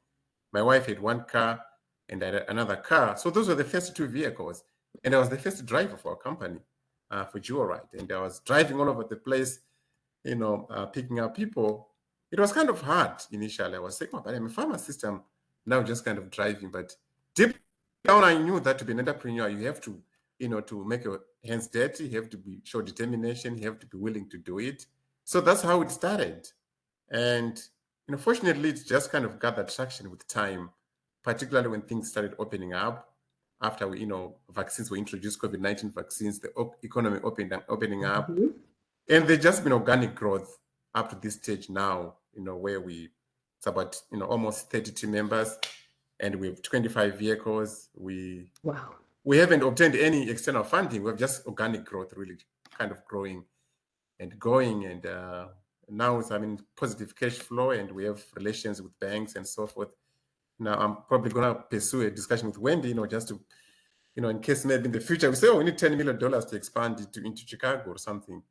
My wife had one car and I had another car. So those were the first two vehicles. And I was the first driver for our company for Dual-Ride. And I was driving all over the place, picking up people. It was kind of hard initially. I was saying, oh, but I'm a pharmacist. I'm now just kind of driving. But deep down, I knew that to be an entrepreneur, you have to, to make your hands dirty. You have to show determination. You have to be willing to do it. So that's how it started. And fortunately, it just kind of gathered traction with time, particularly when things started opening up after vaccines were introduced, COVID-19 vaccines, the economy opening up. Mhm. And there's just been organic growth up to this stage now, where it's about, almost 32 members and we have 25 vehicles. Wow. We haven't obtained any external funding. We have just organic growth, really kind of growing and going. And now it's having positive cash flow and we have relations with banks and so forth. Now I'm probably going to pursue a discussion with Wendy, just to, in case maybe in the future we say, oh, we need $10 million to expand it into Chicago or something.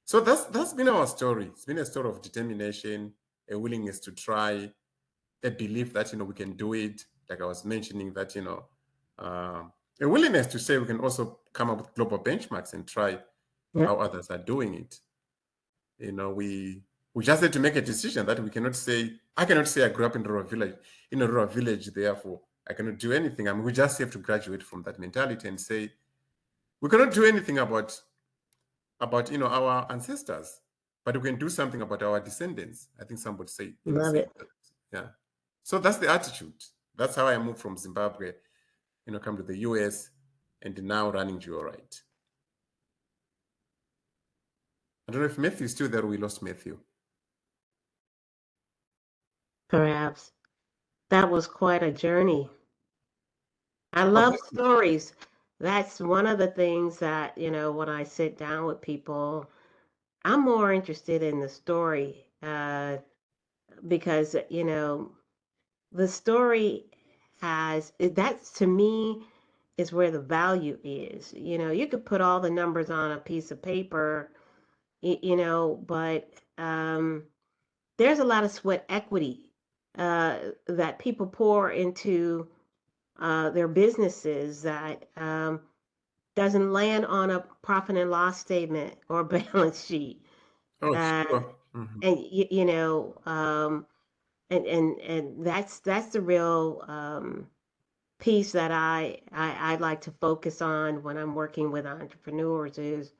So that's been our story. It's been a story of determination, a willingness to try, a belief that, we can do it. Like I was mentioning that, a willingness to say we can also come up with global benchmarks and try how others are doing it. We just had to make a decision that we cannot say, I cannot say I grew up in a rural village, therefore I cannot do anything. I mean, we just have to graduate from that mentality and say, we cannot do anything about our ancestors, but we can do something about our descendants. I think somebody say, Love it. yeah. So that's the attitude. That's how I moved from Zimbabwe, come to the US and now running Dual-Ride. I don't know if Matthew's still there. We lost Matthew. Perhaps. That was quite a journey. I love stories. That's one of the things that, when I sit down with people, I'm more interested in the story because, the story that to me is where the value is. You could put all the numbers on a piece of paper, but there's a lot of sweat equity that people pour into their businesses that doesn't land on a profit and loss statement or balance sheet. Oh, sure. And and that's the real piece that I like to focus on when I'm working with entrepreneurs is,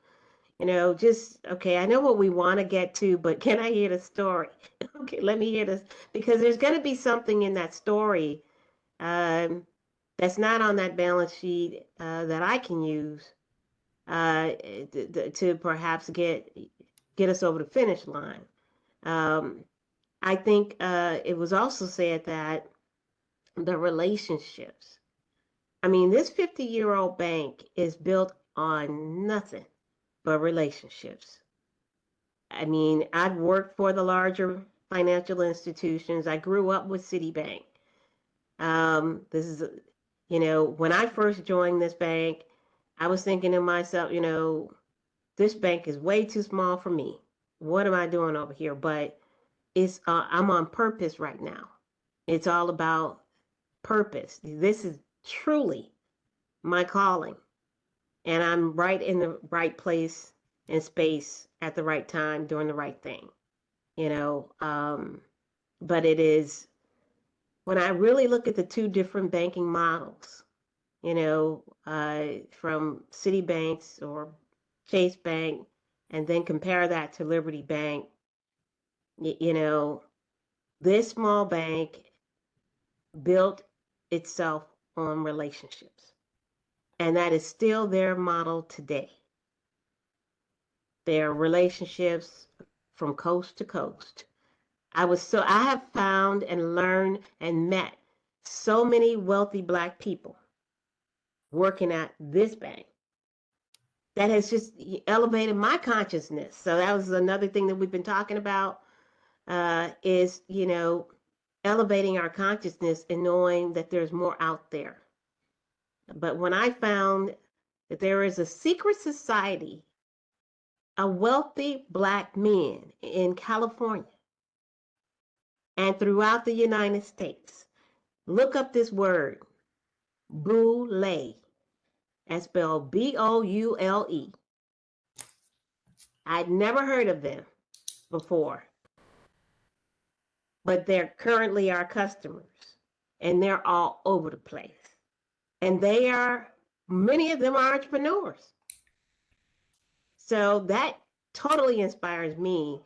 just, okay, I know what we want to get to, but can I hear the story? Okay, let me hear this, because there's going to be something in that story that's not on that balance sheet that I can use to perhaps get us over the finish line. I think it was also said that the relationships. I mean, this 50-year-old bank is built on nothing but relationships. I mean, I've worked for the larger financial institutions. I grew up with Citibank. This is, when I first joined this bank, I was thinking to myself, this bank is way too small for me. What am I doing over here? But it's I'm on purpose right now. It's all about purpose. This is truly my calling, and I'm right in the right place and space at the right time doing the right thing. But it is, when I really look at the two different banking models, from Citibanks or Chase Bank, and then compare that to Liberty Bank. This small bank built itself on relationships, and that is still their model today. Their relationships from coast to coast. I have found and learned and met so many wealthy Black people working at this bank that has just elevated my consciousness. So that was another thing that we've been talking about, is, elevating our consciousness and knowing that there's more out there. But when I found that there is a secret society of wealthy Black men in California and throughout the United States, look up this word, Boule. That's spelled Boule. I'd never heard of them before, but they're currently our customers, and they're all over the place. And many of them are entrepreneurs. So that totally inspires me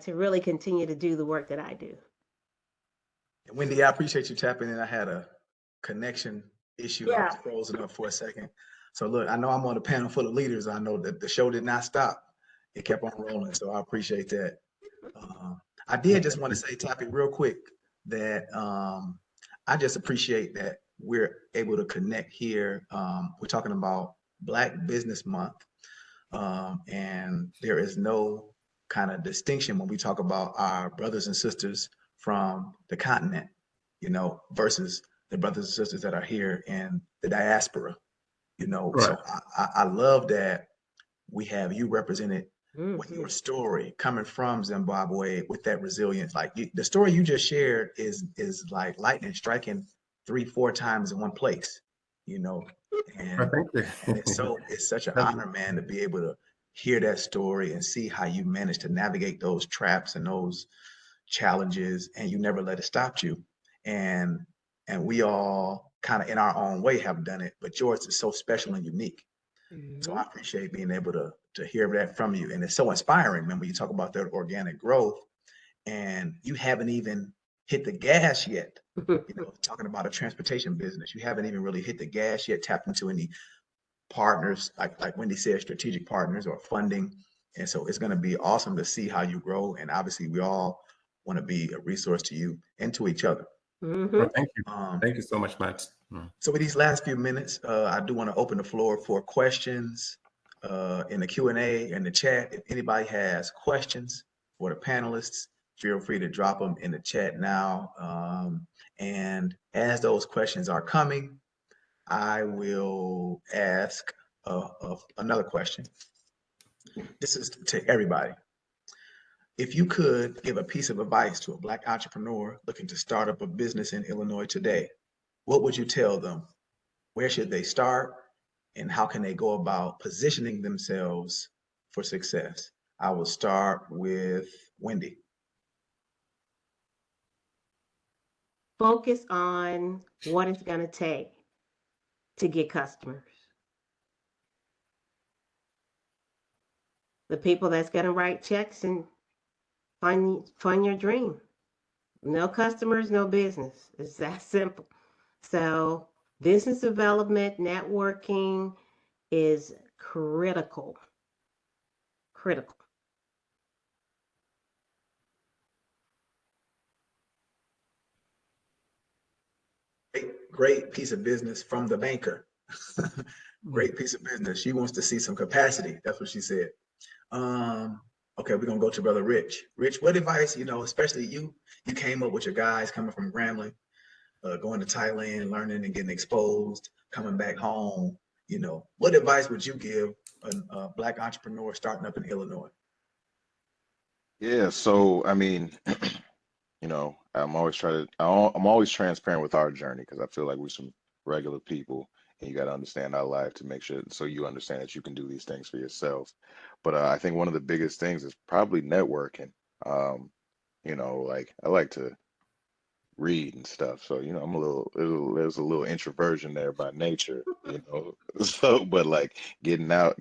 to really continue to do the work that I do. Wendy, I appreciate you tapping in. I had a connection issue. I was Yeah. frozen up for a second. So look, I know I'm on a panel full of leaders. I know that the show did not stop. It kept on rolling. So I appreciate that. I did just want to say, Tappy, real quick, that I just appreciate that we're able to connect here. We're talking about Black Business Month. And there is no kind of distinction when we talk about our brothers and sisters from the continent, versus the brothers and sisters that are here in the diaspora, Right. So I love that we have you represented with Mhm. your story coming from Zimbabwe with that resilience. Like the story you just shared is like lightning striking 3-4 times in one place, and Well, thank you. and it's such an Thank honor, man, to be able to hear that story and see how you managed to navigate those traps and those challenges, and you never let it stop you. And we all kind of in our own way have done it, but yours is so special and unique. So I Mhm. appreciate being able to hear that from you. And it's so inspiring, man, when you talk about that organic growth and you haven't even hit the gas yet. Talking about a transportation business, you haven't even really hit the gas yet, tapped into any partners, like Wendy said, strategic partners or funding. And so it's going to be awesome to see how you grow. And obviously, we all want to be a resource to you and to each other. Well, Mhm. thank you. Um, Thank you so much, Matt. so with these last few minutes, I do want to open the floor for questions in the Q&A and the chat. If anybody has questions for the panelists, feel free to drop them in the chat now. And as those questions are coming, I will ask another question. This is to everybody. If you could give a piece of advice to a Black entrepreneur looking to start up a business in Illinois today, what would you tell them? Where should they start? And how can they go about positioning themselves for success? I will start with Wendy. Focus on what it's going to take to get customers. The people that's going to write checks and fund your dream. No customers, no business. It's that simple. So business development, networking is critical. Critical. Great piece of business from the banker. Great piece of business. She wants to see some capacity. That's what she said. Okay, we're gonna go to Brother Rich. Rich, what advice, especially you came up with your guys coming from Grambling, going to Thailand, learning and getting exposed, coming back home. What advice would you give a Black entrepreneur starting up in Illinois? Yeah, so I mean, I'm always transparent with our journey because I feel like we're some regular people and you got to understand our life to make sure so you understand that you can do these things for yourself. But I think one of the biggest things is probably networking. Like I like to read and stuff. So, you know, there's a little introversion there by nature, you know. So, but like getting out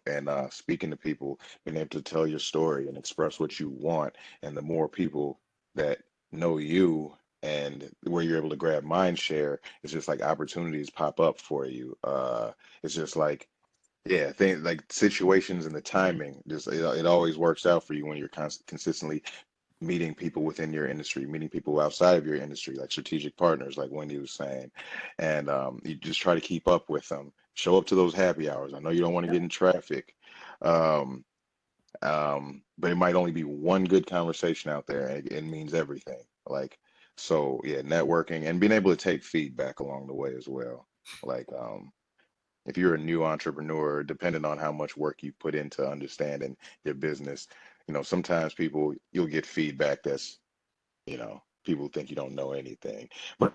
and speaking to people, being able to tell your story and express what you want, and the more people that know you and where you're able to grab mind share, it's just like opportunities pop up for you. It's just like, yeah, things like situations and the timing, just it always works out for you when you're consistently meeting people within your industry, meeting people outside of your industry, like strategic partners, like Wendy was saying, and you just try to keep up with them. Show up to those happy hours. I know you don't want to get in traffic, um, but it might only be one good conversation out there, and it means everything. Like, so yeah, networking and being able to take feedback along the way as well. Like, if you're a new entrepreneur, depending on how much work you put into understanding your business, you know, sometimes you'll get feedback that's, you know, people think you don't know anything. But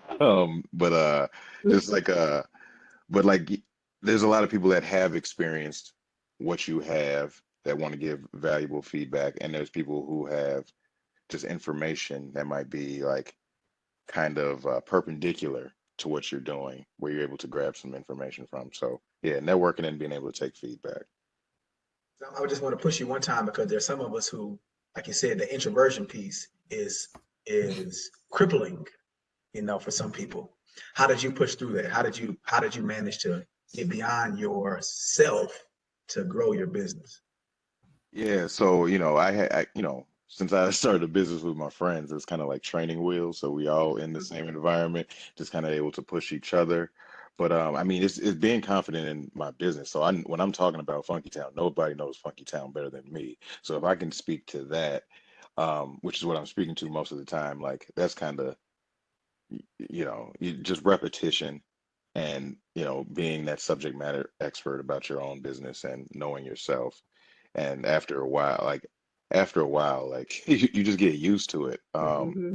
just like but like there's a lot of people that have experienced what you have that want to give valuable feedback, and there's people who have just information that might be like kind of perpendicular to what you're doing, where you're able to grab some information from. So yeah, networking and being able to take feedback. So I would just want to push you one time because there's some of us who, like you said, the introversion piece is crippling, for some people. How did you push through that? How did you manage to get beyond yourself to grow your business? Yeah, so since I started a business with my friends, it's kind of like training wheels. So we all in the same environment, just kind of able to push each other. But I mean, it's being confident in my business. So when I'm talking about Funkytown, nobody knows Funkytown better than me. So if I can speak to that, which is what I'm speaking to most of the time, like that's kind of, just repetition and, being that subject matter expert about your own business and knowing yourself. And after a while, like you just get used to it. Mm-hmm.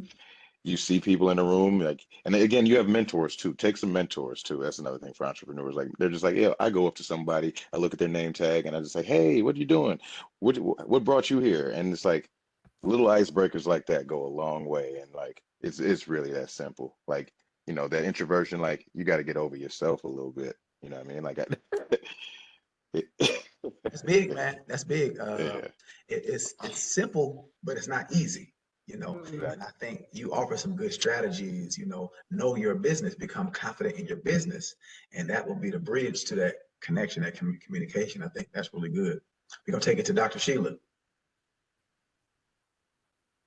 You see people in the room, like, and again, you have mentors too. Take some mentors too. That's another thing for entrepreneurs. Like, they're just like, yeah, I go up to somebody, I look at their name tag, and I just say, hey, what are you doing? What brought you here? And it's like little icebreakers like that go a long way. And like, it's really that simple. Like, that introversion, like, you got to get over yourself a little bit. You know what I mean? Like, That's big, man. That's big. yeah, It's simple, but it's not easy. Mm-hmm. And I think you offer some good strategies. Know your business, become confident in your business, and that will be the bridge to that connection, that communication. I think that's really good. We're gonna take it to Dr. Sheila.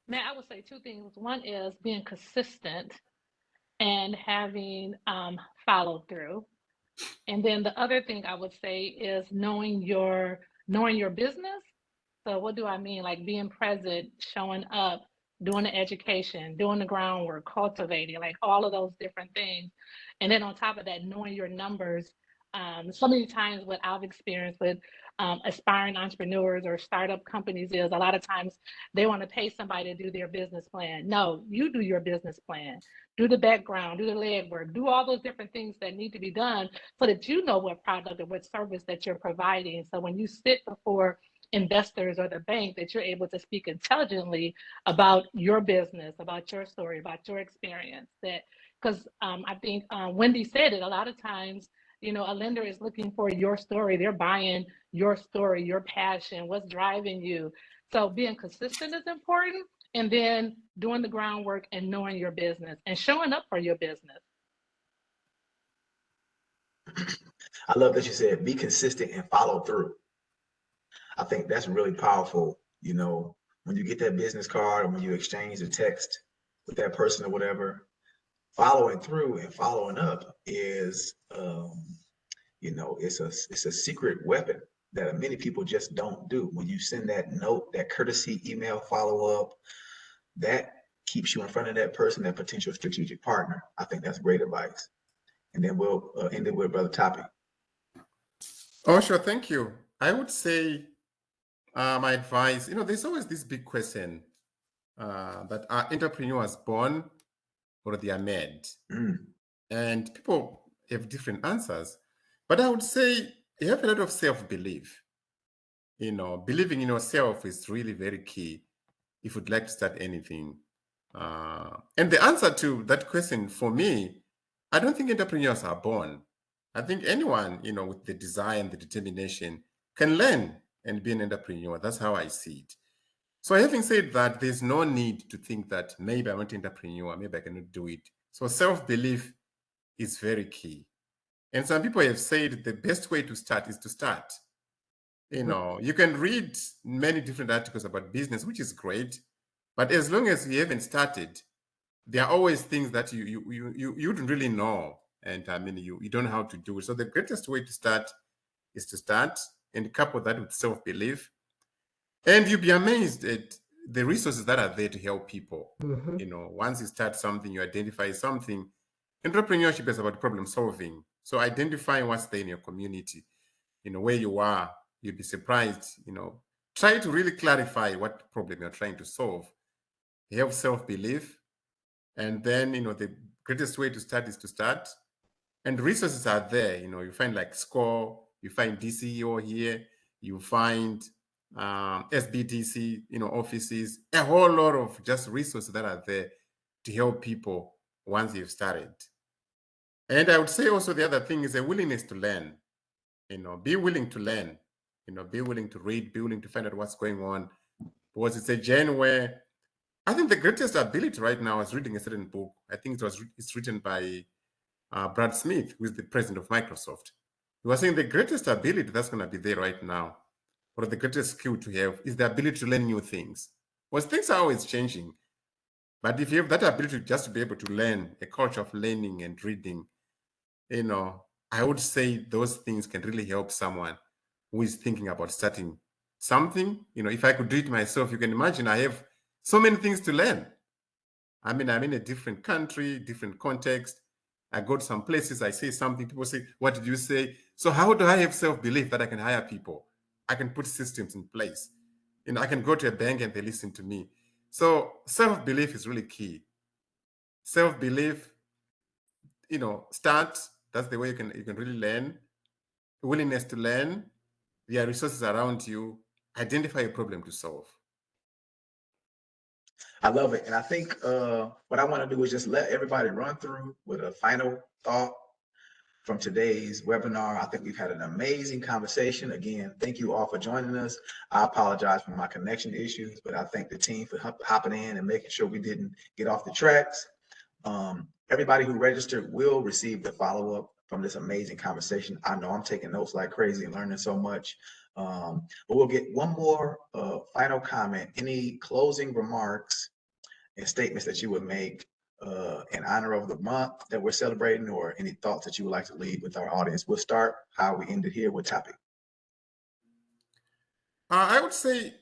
Man, I would say two things. One is being consistent and having follow through. And then the other thing I would say is knowing your business. So what do I mean? Like being present, showing up, doing the education, doing the groundwork, cultivating, like all of those different things. And then on top of that, knowing your numbers. So many times what I've experienced with aspiring entrepreneurs or startup companies is a lot of times they want to pay somebody to do their business plan. No, you do your business plan, do the background, do the legwork, do all those different things that need to be done so that you know what product or what service that you're providing. So when you sit before investors or the bank, that you're able to speak intelligently about your business, about your story, about your experience. That because I think Wendy said it, a lot of times, a lender is looking for your story. They're buying your story, your passion, what's driving you. So being consistent is important, and then doing the groundwork and knowing your business and showing up for your business. I love that you said be consistent and follow through. I think that's really powerful. When you get that business card or when you exchange the text with that person or whatever, following through and following up is, it's a secret weapon that many people just don't do. When you send that note, that courtesy email follow up, that keeps you in front of that person, that potential strategic partner. I think that's great advice. And then we'll end it with Brother Toppy. Oh, sure. Thank you. I would say my advice, there's always this big question that are entrepreneurs born or they are made? Mm. And people have different answers. But I would say you have a lot of self-belief. Believing in yourself is really very key if you'd like to start anything. And the answer to that question for me, I don't think entrepreneurs are born. I think anyone, with the desire and the determination can learn and be an entrepreneur. That's how I see it. So having said that, there's no need to think that maybe I'm not an entrepreneur, maybe I cannot do it. So self-belief is very key. And some people have said the best way to start is to start. You can read many different articles about business, which is great, but as long as you haven't started, there are always things that you wouldn't really know, and I mean you don't know how to do it. So the greatest way to start is to start and couple that with self-belief, and you'll be amazed at the resources that are there to help people. Once you start something, you identify something. Entrepreneurship is about problem solving. So identifying what's there in your community, where you are, you'll be surprised. Try to really clarify what problem you're trying to solve. Have self-belief, and then the greatest way to start is to start. And resources are there. You find like SCORE, you find DCEO here, you find SBDC, offices, a whole lot of just resources that are there to help people once you've started. And I would say also the other thing is a willingness to learn. Be willing to learn. Be willing to read, be willing to find out what's going on, because it's a journey where I think the greatest ability right now is reading a certain book. I think it's written by Brad Smith, who is the president of Microsoft. He was saying the greatest ability that's going to be there right now, or the greatest skill to have, is the ability to learn new things. Because things are always changing. But if you have that ability just to be able to learn, a culture of learning and reading, I would say those things can really help someone who is thinking about starting something. If I could do it myself, you can imagine I have so many things to learn. I mean, I'm in a different country, different context. I go to some places, I say something, people say, what did you say? So how do I have self-belief that I can hire people? I can put systems in place. I can go to a bank and they listen to me. So self-belief is really key. Self-belief, start. That's the way you can really learn. Willingness to learn. There are resources around you. Identify a problem to solve. I love it. And I think what I want to do is just let everybody run through with a final thought from today's webinar. I think we've had an amazing conversation. Again, thank you all for joining us. I apologize for my connection issues, but I thank the team for hopping in and making sure we didn't get off the tracks. Everybody who registered will receive the follow-up from this amazing conversation. I know I'm taking notes like crazy and learning so much. But we'll get one more final comment. Any closing remarks and statements that you would make in honor of the month that we're celebrating, or any thoughts that you would like to leave with our audience? We'll start how we ended here with topic. I would say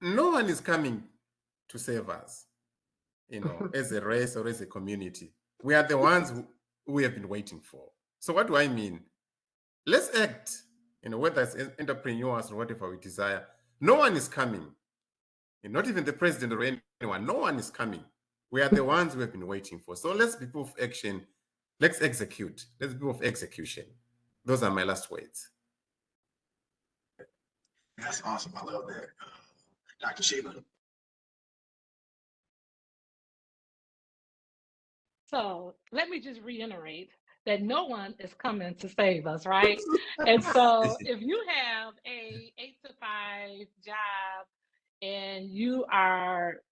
no one is coming to save us, as a race or as a community. We are the ones who we have been waiting for. So what do I mean? Let's act, whether it's entrepreneurs or whatever we desire. No one is coming, not even the president or anyone. No one is coming. We are the ones we have been waiting for. So let's be people of action. Let's execute. Let's be people of execution. Those are my last words. That's awesome. I love that. Dr. Sheila. So let me just reiterate that no one is coming to save us, right? And so if you have a 8 to 5 job and you are,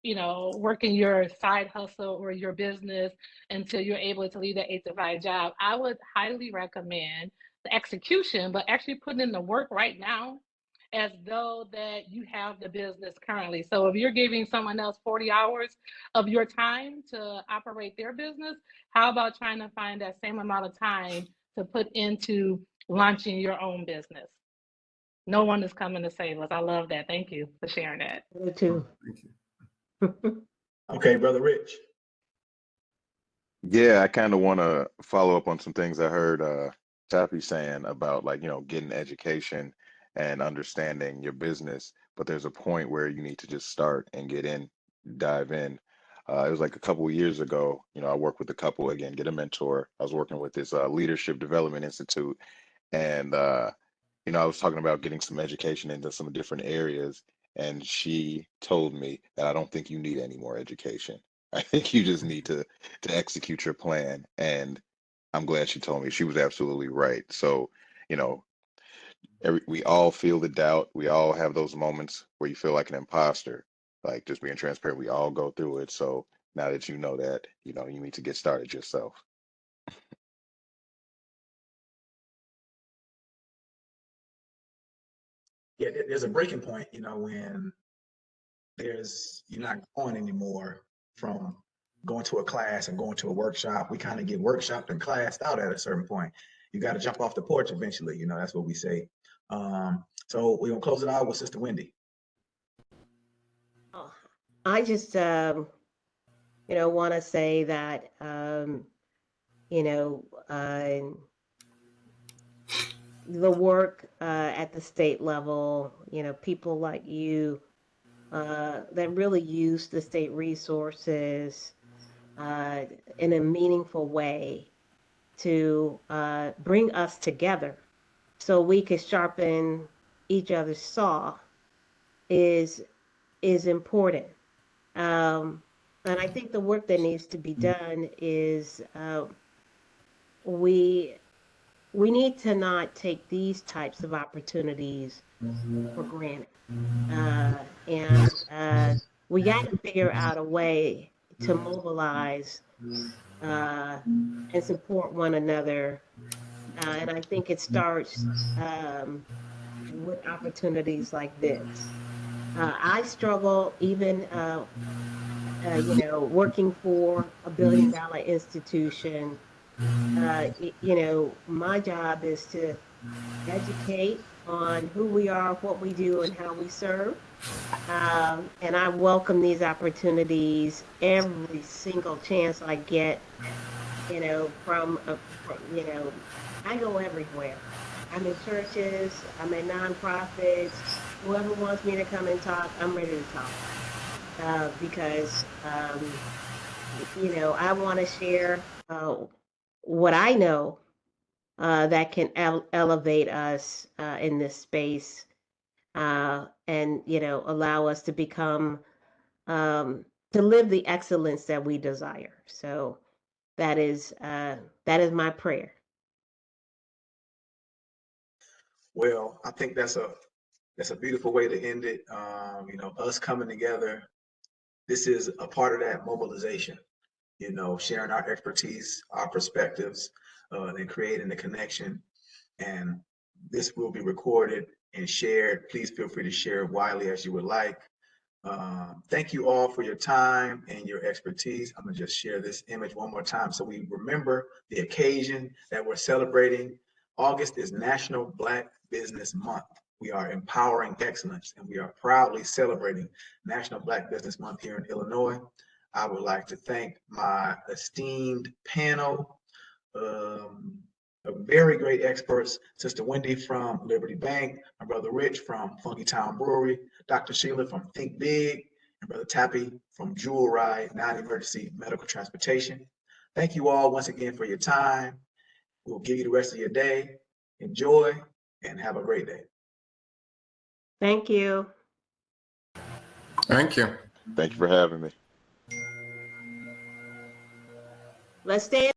working your side hustle or your business until you're able to leave that 8 to 5 job, I would highly recommend the execution, but actually putting in the work right now as though that you have the business currently. So if you're giving someone else 40 hours of your time to operate their business, how about trying to find that same amount of time to put into launching your own business? No one is coming to save us. I love that. Thank you for sharing that. Me too. Thank you. Okay, Brother Rich. Yeah, I kind of want to follow up on some things I heard Taffy saying about, like, getting education and understanding your business. But there's a point where you need to just start and dive in. It was like a couple of years ago, I worked with a couple, again, get a mentor. I was working with this Leadership Development Institute, and I was talking about getting some education into some different areas, and she told me that I don't think you need any more education. I think you just need to execute your plan. And I'm glad she told me. She was absolutely right. So, you know, we all feel the doubt. We all have those moments where you feel like an imposter. Like, just being transparent, we all go through it. So now that you know that, you know, you need to get started yourself. Yeah, there's a breaking point, you know, when you're not going anymore from going to a class and going to a workshop. We kind of get workshopped and classed out at a certain point. You got to jump off the porch eventually, you know, that's what we say. So we're gonna close it out with Sister Wendy. Oh, I just, want to say that, you know, the work at the state level, people like you that really use the state resources in a meaningful way to bring us together so we could sharpen each other's saw is important. Um, and I think the work that needs to be done is we we need to not take these types of opportunities for granted. And we got to figure out a way to mobilize uh, and support one another. And I think it starts with opportunities like this. I struggle even, working for a $1 billion institution. My job is to educate on who we are, what we do, and how we serve. And I welcome these opportunities every single chance I get, I go everywhere. I'm in churches, I'm in nonprofits. Whoever wants me to come and talk, I'm ready to talk. Because, I want to share what I know that can elevate us in this space and, allow us to become, to live the excellence that we desire. So that is my prayer. Well, I think that's a beautiful way to end it. You know, us coming together, this is a part of that mobilization, you know, sharing our expertise, our perspectives, and creating the connection. And this will be recorded and shared. Please feel free to share it widely as you would like. Thank you all for your time and your expertise. I'm gonna just share this image one more time so we remember the occasion that we're celebrating. August is National Black Business Month. We are empowering excellence and we are proudly celebrating National Black Business Month here in Illinois. I would like to thank my esteemed panel, very great experts, Sister Wendy from Liberty Bank, my brother Rich from Funkytown Brewery, Dr. Sheila from Think Big, and Brother Tappy from Jewel Ride, non-emergency medical transportation. Thank you all once again for your time. We'll give you the rest of your day. Enjoy and have a great day. Thank you. Thank you. Thank you for having me. Let's stay